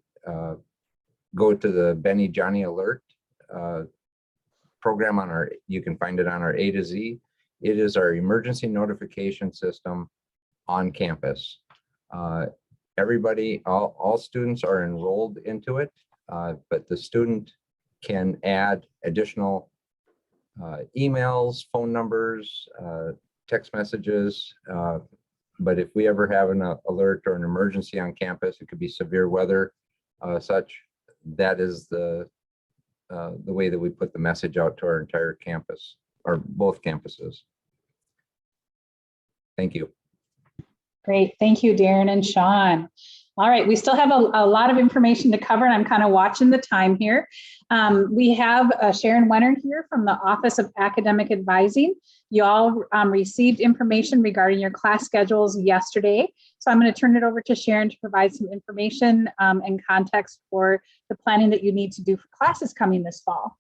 go to the Benny Johnny Alert program on you can find it on our A to Z. It is our emergency notification system on campus. Everybody, all students are enrolled into it, but the student can add additional emails, phone numbers, text messages. But if we ever have an alert or an emergency on campus, it could be severe weather, such, that is the way that we put the message out to our entire campus, or both campuses. Thank you. Great. Thank you, Darren and Sean. All right, we still have a lot of information to cover, and I'm kind of watching the time here. We have Sharon Wenner here from the Office of Academic Advising. You all received information regarding your class schedules yesterday. So I'm going to turn it over to Sharon to provide some information and context for the planning that you need to do for classes coming this fall.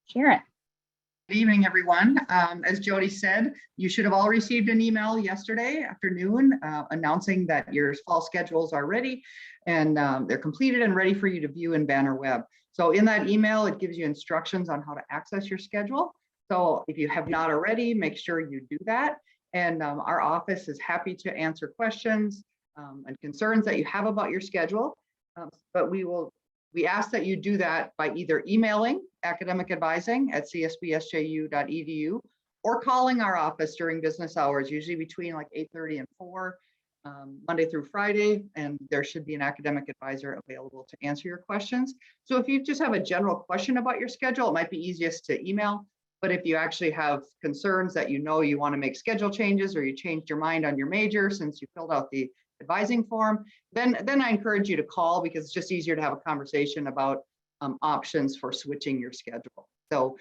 Sharon. Good evening, everyone. As Jody said, you should have all received an email yesterday afternoon announcing that your fall schedules are ready and they're completed and ready for you to view in Banner Web. So in that email, it gives you instructions on how to access your schedule. So if you have not already, make sure you do that. And our office is happy to answer questions and concerns that you have about your schedule. But we ask that you do that by either emailing academicadvising@csb+SJU.edu or calling our office during business hours, usually between like 8:30 and 4, Monday through Friday, and there should be an academic advisor available to answer your questions. So if you just have a general question about your schedule, it might be easiest to email. But if you actually have concerns that you want to make schedule changes, or you changed your mind on your major since you filled out the advising form, then I encourage you to call, because it's just easier to have a conversation about options for switching your schedule. So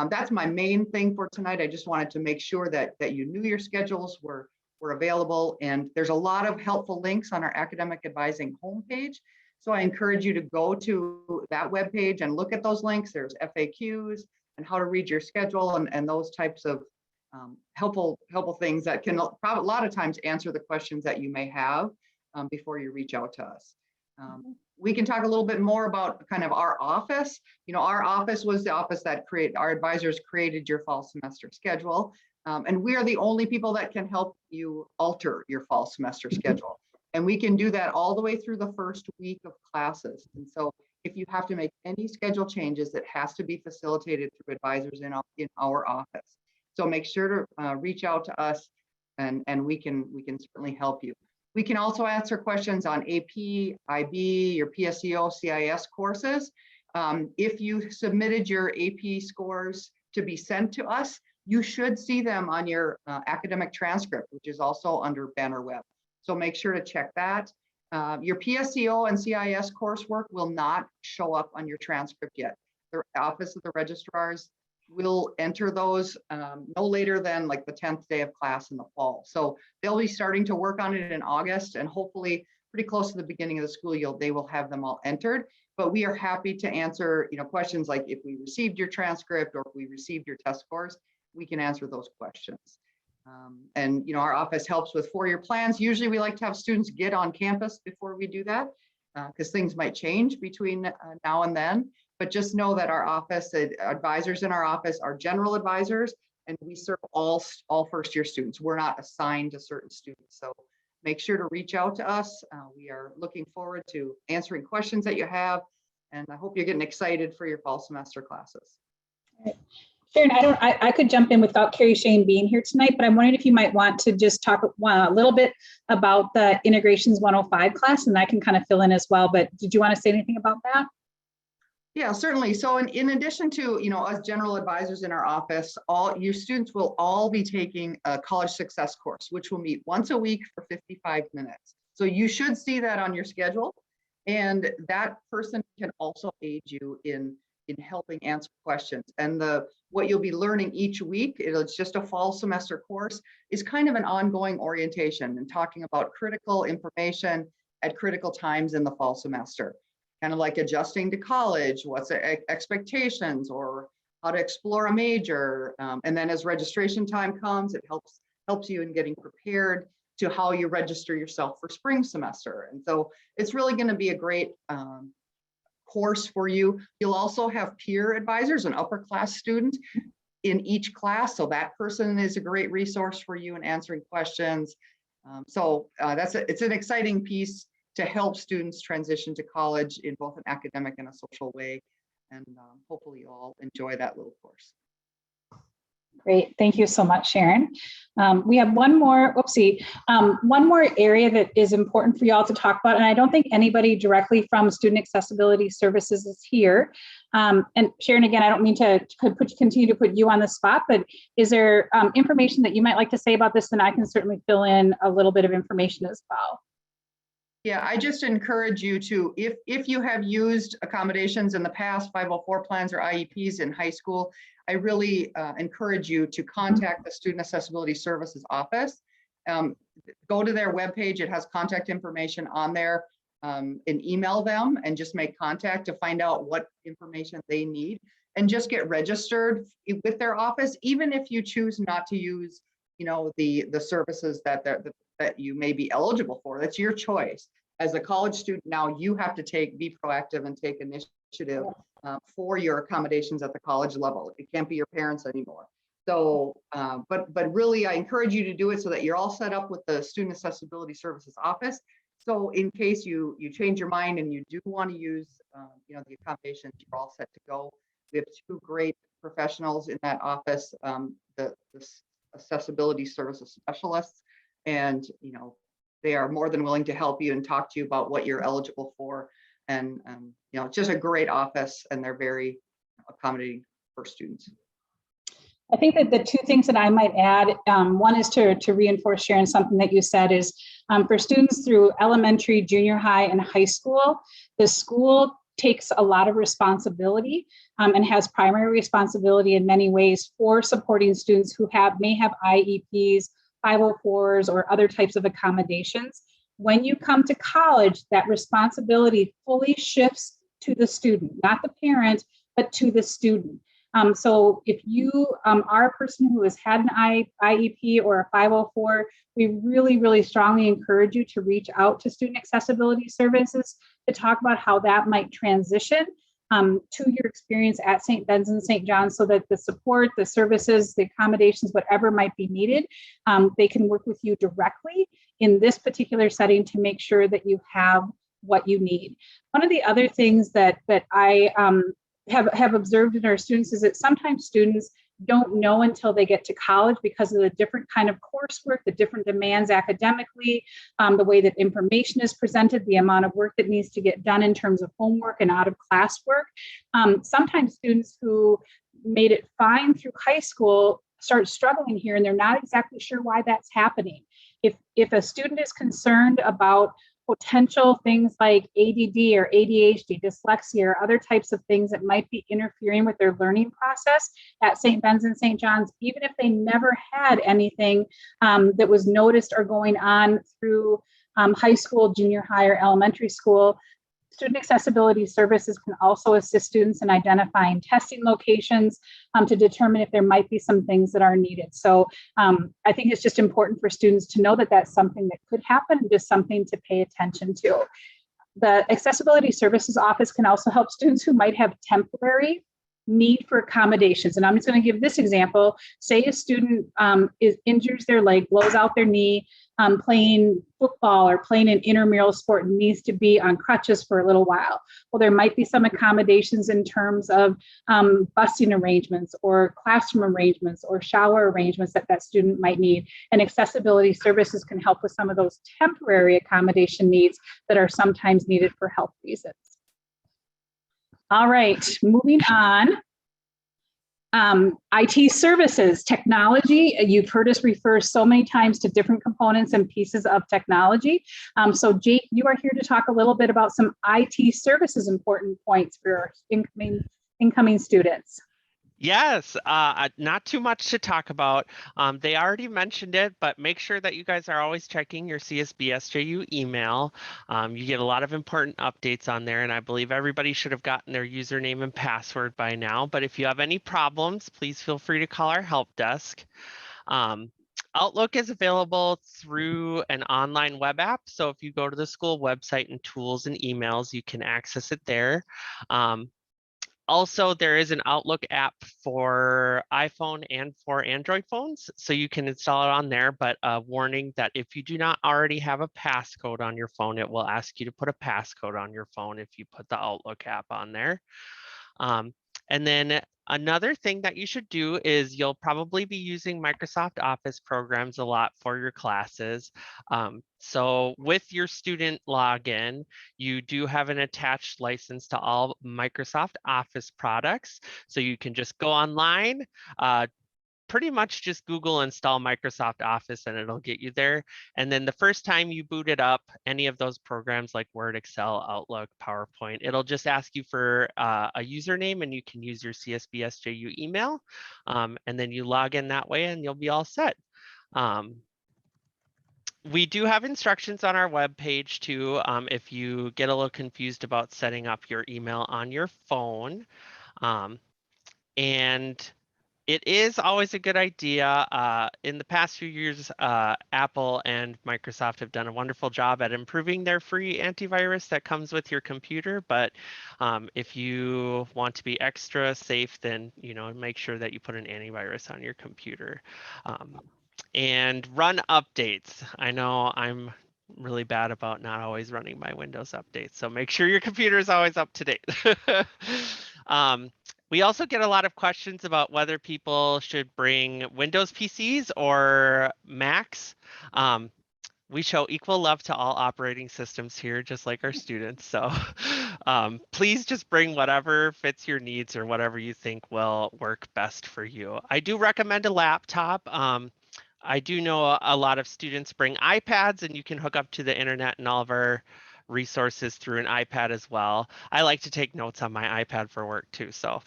that's my main thing for tonight. I just wanted to make sure that you knew your schedules were available, and there's a lot of helpful links on our academic advising homepage. So I encourage you to go to that webpage and look at those links. There's FAQs and how to read your schedule and those types of helpful things that can a lot of times answer the questions that you may have before you reach out to us. We can talk a little bit more about kind of our office. Our office was the office that our advisors created your fall semester schedule. And we are the only people that can help you alter your fall semester schedule. And we can do that all the way through the first week of classes. And so if you have to make any schedule changes, it has to be facilitated through advisors in our office. So make sure to reach out to us, and we can certainly help you. We can also answer questions on AP, IB, your PSEO, CIS courses. If you submitted your AP scores to be sent to us, You should see them on your academic transcript, which is also under Banner Web. So make sure to check that. Your PSEO and CIS coursework will not show up on your transcript yet. The Office of the Registrars will enter those no later than like the 10th day of class in the fall. So they'll be starting to work on it in August, and hopefully pretty close to the beginning of the school year, they will have them all entered. But we are happy to answer, questions like if we received your transcript or if we received your test scores, we can answer those questions. And our office helps with 4-year plans. Usually we like to have students get on campus before we do that, because things might change between now and then. But just know that our office, advisors in our office are general advisors, and we serve all first-year students. We're not assigned to certain students. So make sure to reach out to us. We are looking forward to answering questions that you have, and I hope you're getting excited for your fall semester classes. Sharon, I could jump in without Carrie Shane being here tonight, but I'm wondering if you might want to just talk a little bit about the Integrations 105 class, and I can kind of fill in as well. But did you want to say anything about that? Yeah, certainly. So in addition to, us general advisors in our office, all you students will all be taking a college success course, which will meet once a week for 55 minutes. So you should see that on your schedule. And that person can also aid you in helping answer questions. And what you'll be learning each week, it's just a fall semester course, is kind of an ongoing orientation and talking about critical information at critical times in the fall semester. Kind of like adjusting to college, what's expectations, or how to explore a major. And then as registration time comes, it helps you in getting prepared to how you register yourself for spring semester. And so it's really going to be a great course for you. You'll also have peer advisors, an upper class student in each class. So that person is a great resource for you in answering questions. It's an exciting piece to help students transition to college in both an academic and a social way. And hopefully you all enjoy that little course. Great, thank you so much, Sharon. We have one more area that is important for y'all to talk about, and I don't think anybody directly from Student Accessibility Services is here. And Sharon, again, I don't mean to continue to put you on the spot, but is there information that you might like to say about this? And I can certainly fill in a little bit of information as well. Yeah, I just encourage you to, if you have used accommodations in the past, 504 plans or IEPs in high school, I really encourage you to contact the Student Accessibility Services office. Go to their webpage, it has contact information on there, and email them and just make contact to find out what information they need, and just get registered with their office, even if you choose not to use the services that you may be eligible for. That's your choice. As a college student now, you have to be proactive and take initiative for your accommodations at the college level. It can't be your parents anymore. So, but really, I encourage you to do it so that you're all set up with the Student Accessibility Services office. So in case you change your mind and you do want to use the accommodations, you're all set to go. We have 2 great professionals in that office, the accessibility services specialists, and they are more than willing to help you and talk to you about what you're eligible for. And it's just a great office, and they're very accommodating for students. I think that the 2 things that I might add, one is to reinforce, Sharon, something that you said is for students through elementary, junior high, and high school, the school takes a lot of responsibility and has primary responsibility in many ways for supporting students who may have IEPs, 504s, or other types of accommodations. When you come to college, that responsibility fully shifts to the student, not the parent, but to the student. So if you are a person who has had an IEP or a 504, we really, really strongly encourage you to reach out to Student Accessibility Services to talk about how that might transition to your experience at St. Ben's and St. John's, so that the support, the services, the accommodations, whatever might be needed, they can work with you directly in this particular setting to make sure that you have what you need. One of the other things that I have observed in our students is that sometimes students don't know until they get to college, because of the different kind of coursework, the different demands academically, the way that information is presented, the amount of work that needs to get done in terms of homework and out of class work. Sometimes students who made it fine through high school start struggling here and they're not exactly sure why that's happening. If a student is concerned about potential things like ADD or ADHD, dyslexia, or other types of things that might be interfering with their learning process at St. Ben's and St. John's, even if they never had anything that was noticed or going on through high school, junior high, or elementary school, student accessibility services can also assist students in identifying testing locations to determine if there might be some things that are needed. So I think it's just important for students to know that that's something that could happen and just something to pay attention to. The Accessibility Services Office can also help students who might have temporary need for accommodations. And I'm just going to give this example. Say a student injures their leg, blows out their knee, playing football or playing an intramural sport and needs to be on crutches for a little while. Well, there might be some accommodations in terms of busing arrangements or classroom arrangements or shower arrangements that that student might need. And accessibility services can help with some of those temporary accommodation needs that are sometimes needed for health reasons. All right, moving on. IT services, technology. You've heard us refer so many times to different components and pieces of technology. So Jake, you are here to talk a little bit about some IT services important points for our incoming students. Yes, not too much to talk about. They already mentioned it, but make sure that you guys are always checking your CSB+SJU email. You get a lot of important updates on there, and I believe everybody should have gotten their username and password by now. But if you have any problems, please feel free to call our help desk. Outlook is available through an online web app. So if you go to the school website and tools and emails, you can access it there. Also, there is an Outlook app for iPhone and for Android phones, so you can install it on there, but a warning that if you do not already have a passcode on your phone, it will ask you to put a passcode on your phone if you put the Outlook app on there. And then another thing that you should do is you'll probably be using Microsoft Office programs a lot for your classes. So with your student login, you do have an attached license to all Microsoft Office products. So you can just go online, pretty much just Google install Microsoft Office and it'll get you there. And then the first time you boot it up, any of those programs like Word, Excel, Outlook, PowerPoint, it'll just ask you for a username and you can use your CSB+SJU email. And then you log in that way and you'll be all set. We do have instructions on our webpage too, if you get a little confused about setting up your email on your phone. And it is always a good idea. In the past few years, Apple and Microsoft have done a wonderful job at improving their free antivirus that comes with your computer. But if you want to be extra safe, then make sure that you put an antivirus on your computer and run updates. I know I'm really bad about not always running my Windows updates, so make sure your computer is always up to date. We also get a lot of questions about whether people should bring Windows PCs or Macs. We show equal love to all operating systems here, just like our students. So please just bring whatever fits your needs or whatever you think will work best for you. I do recommend a laptop. I do know a lot of students bring iPads and you can hook up to the internet and all of our resources through an iPad as well. I like to take notes on my iPad for work too. So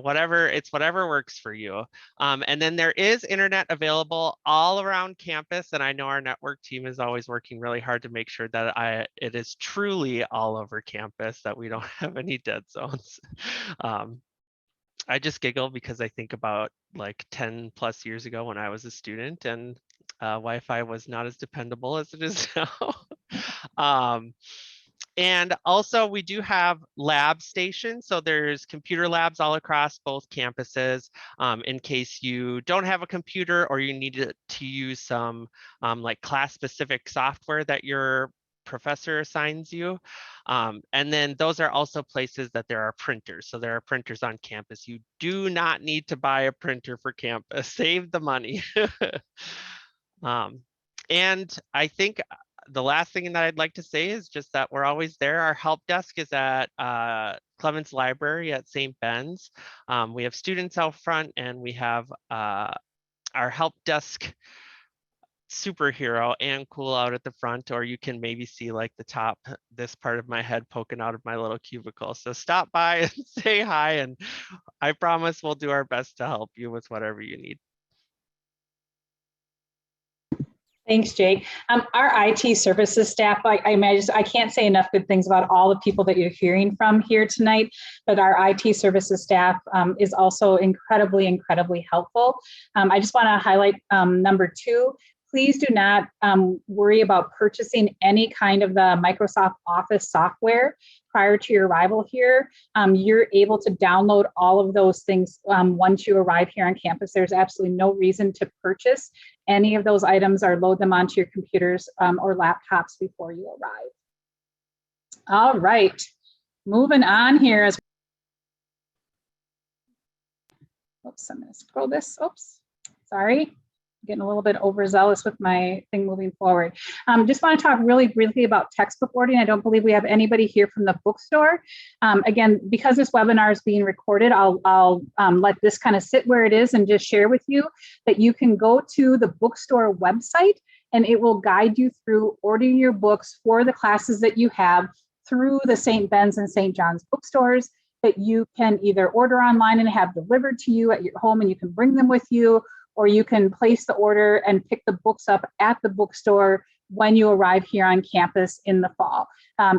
whatever works for you. And then there is internet available all around campus. And I know our network team is always working really hard to make sure that it is truly all over campus, that we don't have any dead zones. I just giggle because I think about like 10 plus years ago when I was a student and Wi-Fi was not as dependable as it is now. And also we do have lab stations. So there's computer labs all across both campuses in case you don't have a computer or you need to use some like class specific software that your professor assigns you. And then those are also places that there are printers. So there are printers on campus. You do not need to buy a printer for campus. Save the money. And I think the last thing that I'd like to say is just that we're always there. Our help desk is at Clements Library at St. Ben's. We have students out front, and we have our help desk superhero and cool out at the front, or you can maybe see like the top, this part of my head poking out of my little cubicle. So stop by and say hi, and I promise we'll do our best to help you with whatever you need. Thanks, Jake. Our IT services staff, I imagine, I can't say enough good things about all the people that you're hearing from here tonight, but our IT services staff is also incredibly, incredibly helpful. I just want to highlight number 2. Please do not worry about purchasing any kind of the Microsoft Office software prior to your arrival here. You're able to download all of those things once you arrive here on campus. There's absolutely no reason to purchase any of those items or load them onto your computers or laptops before you arrive. All right, moving on here. Oops, I'm going to scroll this. Oops, sorry. Getting a little bit overzealous with my thing moving forward. Just want to talk really briefly about textbook ordering. I don't believe we have anybody here from the bookstore. Again, because this webinar is being recorded, I'll let this kind of sit where it is and just share with you that you can go to the bookstore website and it will guide you through ordering your books for the classes that you have through the St. Ben's and St. John's bookstores, that you can either order online and have delivered to you at your home and you can bring them with you, or you can place the order and pick the books up at the bookstore when you arrive here on campus in the fall.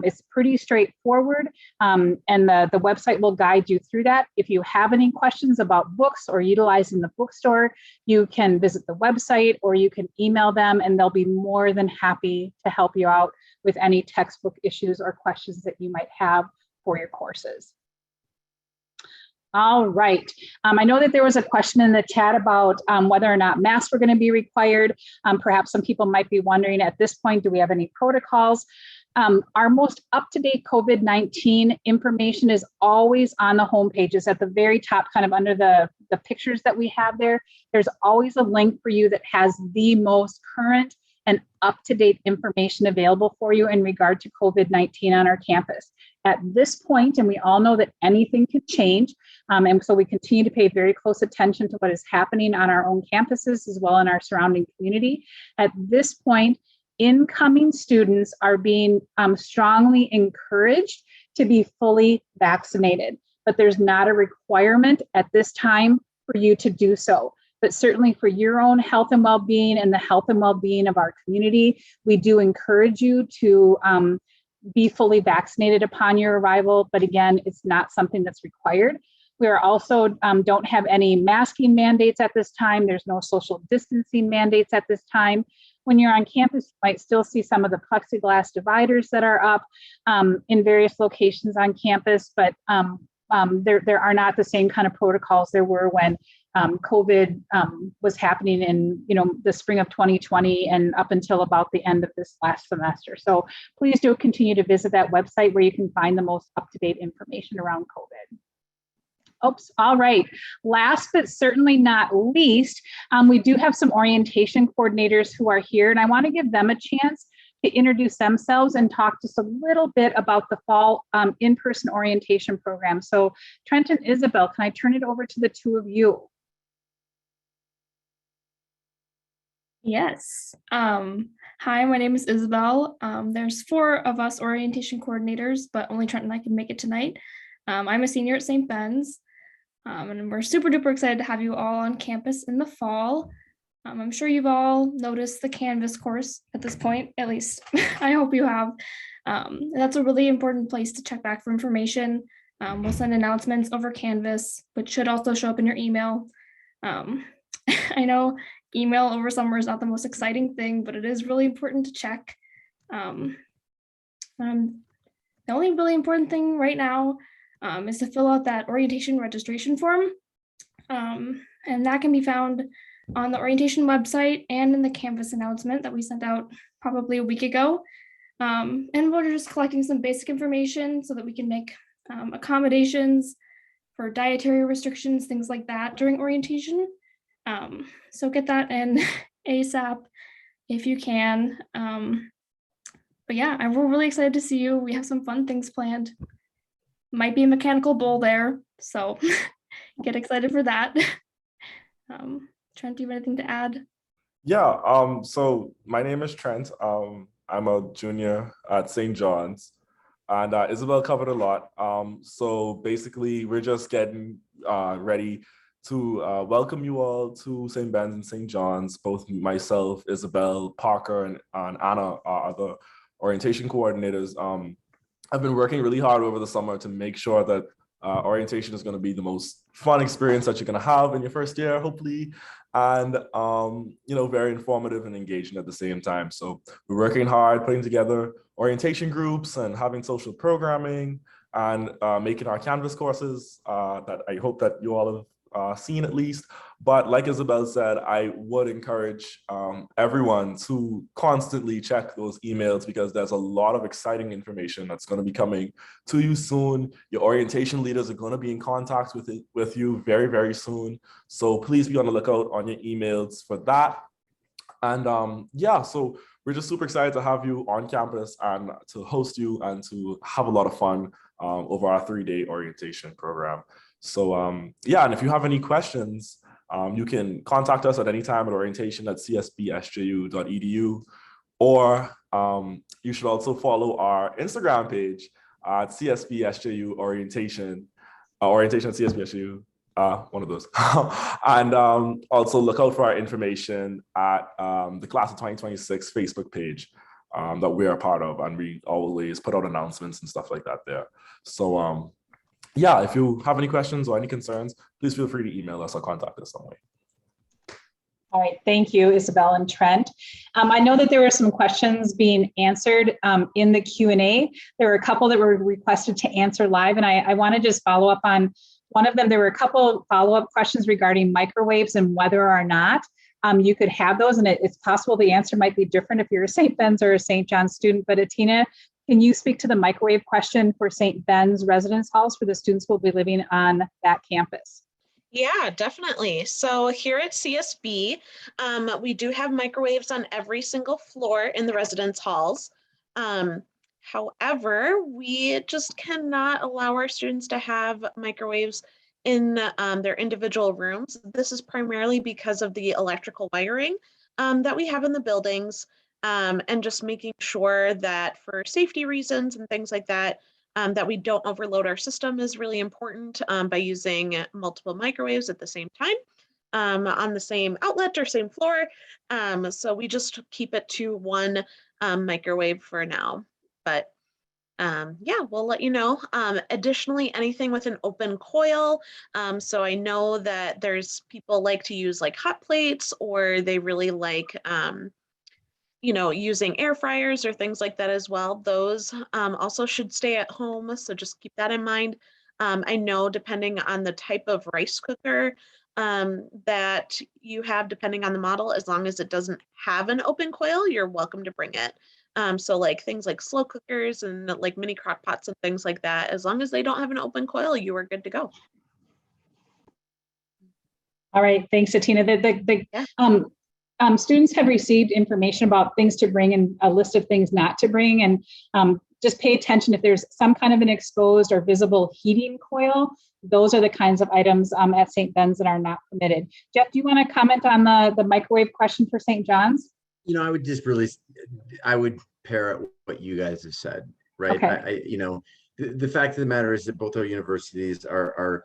It's pretty straightforward, and the website will guide you through that. If you have any questions about books or utilizing the bookstore, you can visit the website or you can email them, and they'll be more than happy to help you out with any textbook issues or questions that you might have for your courses. All right. I know that there was a question in the chat about whether or not masks were going to be required. Perhaps some people might be wondering at this point, do we have any protocols? Our most up-to-date COVID-19 information is always on the home pages at the very top, kind of under the pictures that we have there. There's always a link for you that has the most current and up-to-date information available for you in regard to COVID-19 on our campus. At this point, and we all know that anything can change, and so we continue to pay very close attention to what is happening on our own campuses as well in our surrounding community. At this point, incoming students are being strongly encouraged to be fully vaccinated, but there's not a requirement at this time for you to do so. But certainly for your own health and well-being and the health and well-being of our community, we do encourage you to be fully vaccinated upon your arrival. But again, it's not something that's required. We are also don't have any masking mandates at this time. There's no social distancing mandates at this time. When you're on campus, you might still see some of the plexiglass dividers that are up in various locations on campus, but there are not the same kind of protocols there were when COVID was happening in the spring of 2020 and up until about the end of this last semester. So please do continue to visit that website where you can find the most up-to-date information around COVID. Oops, all right. Last but certainly not least, we do have some orientation coordinators who are here, and I want to give them a chance to introduce themselves and talk just a little bit about the fall in-person orientation program. So Trent and Isabel, can I turn it over to the two of you? Yes. Hi, my name is Isabel. There's 4 of us orientation coordinators, but only Trent and I can make it tonight. I'm a senior at St. Ben's, and we're super duper excited to have you all on campus in the fall. I'm sure you've all noticed the Canvas course at this point, at least I hope you have. That's a really important place to check back for information. We'll send announcements over Canvas, which should also show up in your email. I know email over summer is not the most exciting thing, but it is really important to check. The only really important thing right now is to fill out that orientation registration form. And that can be found on the orientation website and in the Canvas announcement that we sent out probably a week ago. And we're just collecting some basic information so that we can make accommodations for dietary restrictions, things like that during orientation. So get that in ASAP if you can. But yeah, we're really excited to see you. We have some fun things planned. might be a mechanical bull there, so get excited for that. Trent, do you have anything to add? Yeah, so my name is Trent. I'm a junior at St. John's, and Isabel covered a lot. So basically, we're just getting ready to welcome you all to St. Ben's and St. John's. Both myself, Isabel, Parker, and Anna are the orientation coordinators. I've been working really hard over the summer to make sure that orientation is going to be the most fun experience that you're going to have in your first year, hopefully, and very informative and engaging at the same time. So we're working hard, putting together orientation groups and having social programming and making our Canvas courses that I hope that you all have seen at least. But like Isabel said, I would encourage everyone to constantly check those emails because there's a lot of exciting information that's going to be coming to you soon. Your orientation leaders are going to be in contact with you very, very soon. So please be on the lookout on your emails for that. And yeah, so we're just super excited to have you on campus and to host you and to have a lot of fun over our 3-day orientation program. So yeah, and if you have any questions, you can contact us at any time at orientation@csb+SJU.edu, or you should also follow our Instagram page at CSB+SJU orientation, orientation at CSB+SJU, one of those. And also look out for our information at the Class of 2026 Facebook page that we are a part of, and we always put out announcements and stuff like that there. So yeah, if you have any questions or any concerns, please feel free to email us or contact us some way. All right, thank you, Isabel and Trent. I know that there were some questions being answered in the Q&A. There were a couple that were requested to answer live, and I want to just follow up on one of them. There were a couple follow-up questions regarding microwaves and whether or not you could have those, and it's possible the answer might be different if you're a St. Ben's or a St. John's student. But Atina, can you speak to the microwave question for St. Ben's residence halls for the students who will be living on that campus? Yeah, definitely. So here at CSB, we do have microwaves on every single floor in the residence halls. However, we just cannot allow our students to have microwaves in their individual rooms. This is primarily because of the electrical wiring that we have in the buildings, and just making sure that for safety reasons and things like that, that we don't overload our system is really important by using multiple microwaves at the same time on the same outlet or same floor. So we just keep it to one microwave for now. But yeah, we'll let you know. Additionally, anything with an open coil. So I know that there's people like to use like hot plates, or they really like using air fryers or things like that as well. Those also should stay at home. So just keep that in mind. I know depending on the type of rice cooker that you have, depending on the model, as long as it doesn't have an open coil, you're welcome to bring it. So like things like slow cookers and like mini crock pots and things like that, as long as they don't have an open coil, you are good to go. All right, thanks, Atina. Students have received information about things to bring and a list of things not to bring, and just pay attention if there's some kind of an exposed or visible heating coil. Those are the kinds of items at St. Ben's that are not permitted. Jeff, do you want to comment on the microwave question for St. John's? I would just I would parrot what you guys have said, right? Okay. The fact of the matter is that both our universities are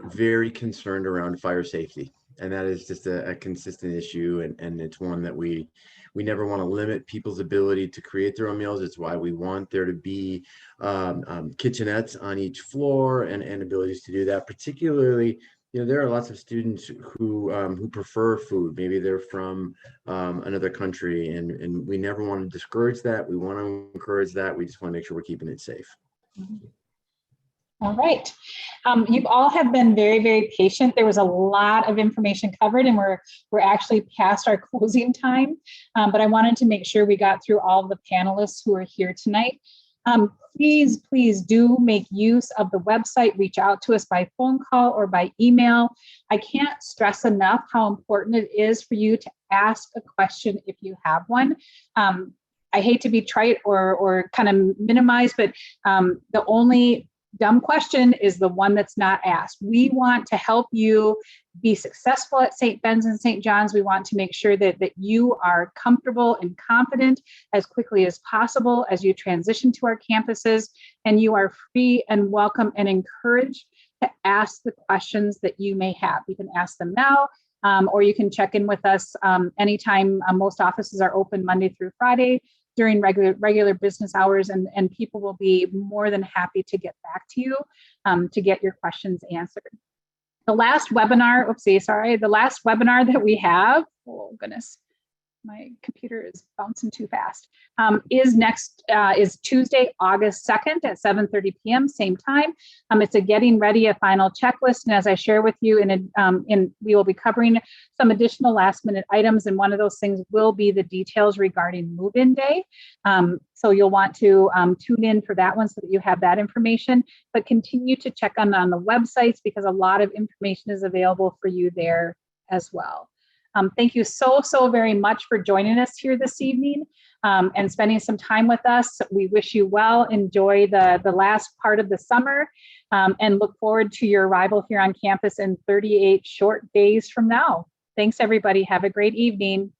very concerned around fire safety. And that is just a consistent issue. And it's one that we never want to limit people's ability to create their own meals. It's why we want there to be kitchenettes on each floor and abilities to do that. Particularly, there are lots of students who prefer food. Maybe they're from another country, and we never want to discourage that. We want to encourage that. We just want to make sure we're keeping it safe. Mm-hmm. All right. You all have been very, very patient. There was a lot of information covered, and we're actually past our closing time. But I wanted to make sure we got through all of the panelists who are here tonight. Please do make use of the website. Reach out to us by phone call or by email. I can't stress enough how important it is for you to ask a question if you have one. I hate to be trite or kind of minimize, but the only dumb question is the one that's not asked. We want to help you be successful at St. Ben's and St. John's. We want to make sure that you are comfortable and confident as quickly as possible as you transition to our campuses, and you are free and welcome and encouraged to ask the questions that you may have. You can ask them now, or you can check in with us anytime. Most offices are open Monday through Friday during regular business hours, and people will be more than happy to get back to you to get your questions answered. The last webinar, the last webinar that we have, oh goodness, my computer is bouncing too fast, is Tuesday, August 2nd at 7:30 p.m., same time. It's a getting ready a final checklist. And as I share with you, we will be covering some additional last minute items. And one of those things will be the details regarding move-in day. So you'll want to tune in for that one so that you have that information, but continue to check on the websites because a lot of information is available for you there as well. Thank you so very much for joining us here this evening and spending some time with us. We wish you well. Enjoy the last part of the summer and look forward to your arrival here on campus in 38 short days from now. Thanks, everybody. Have a great evening.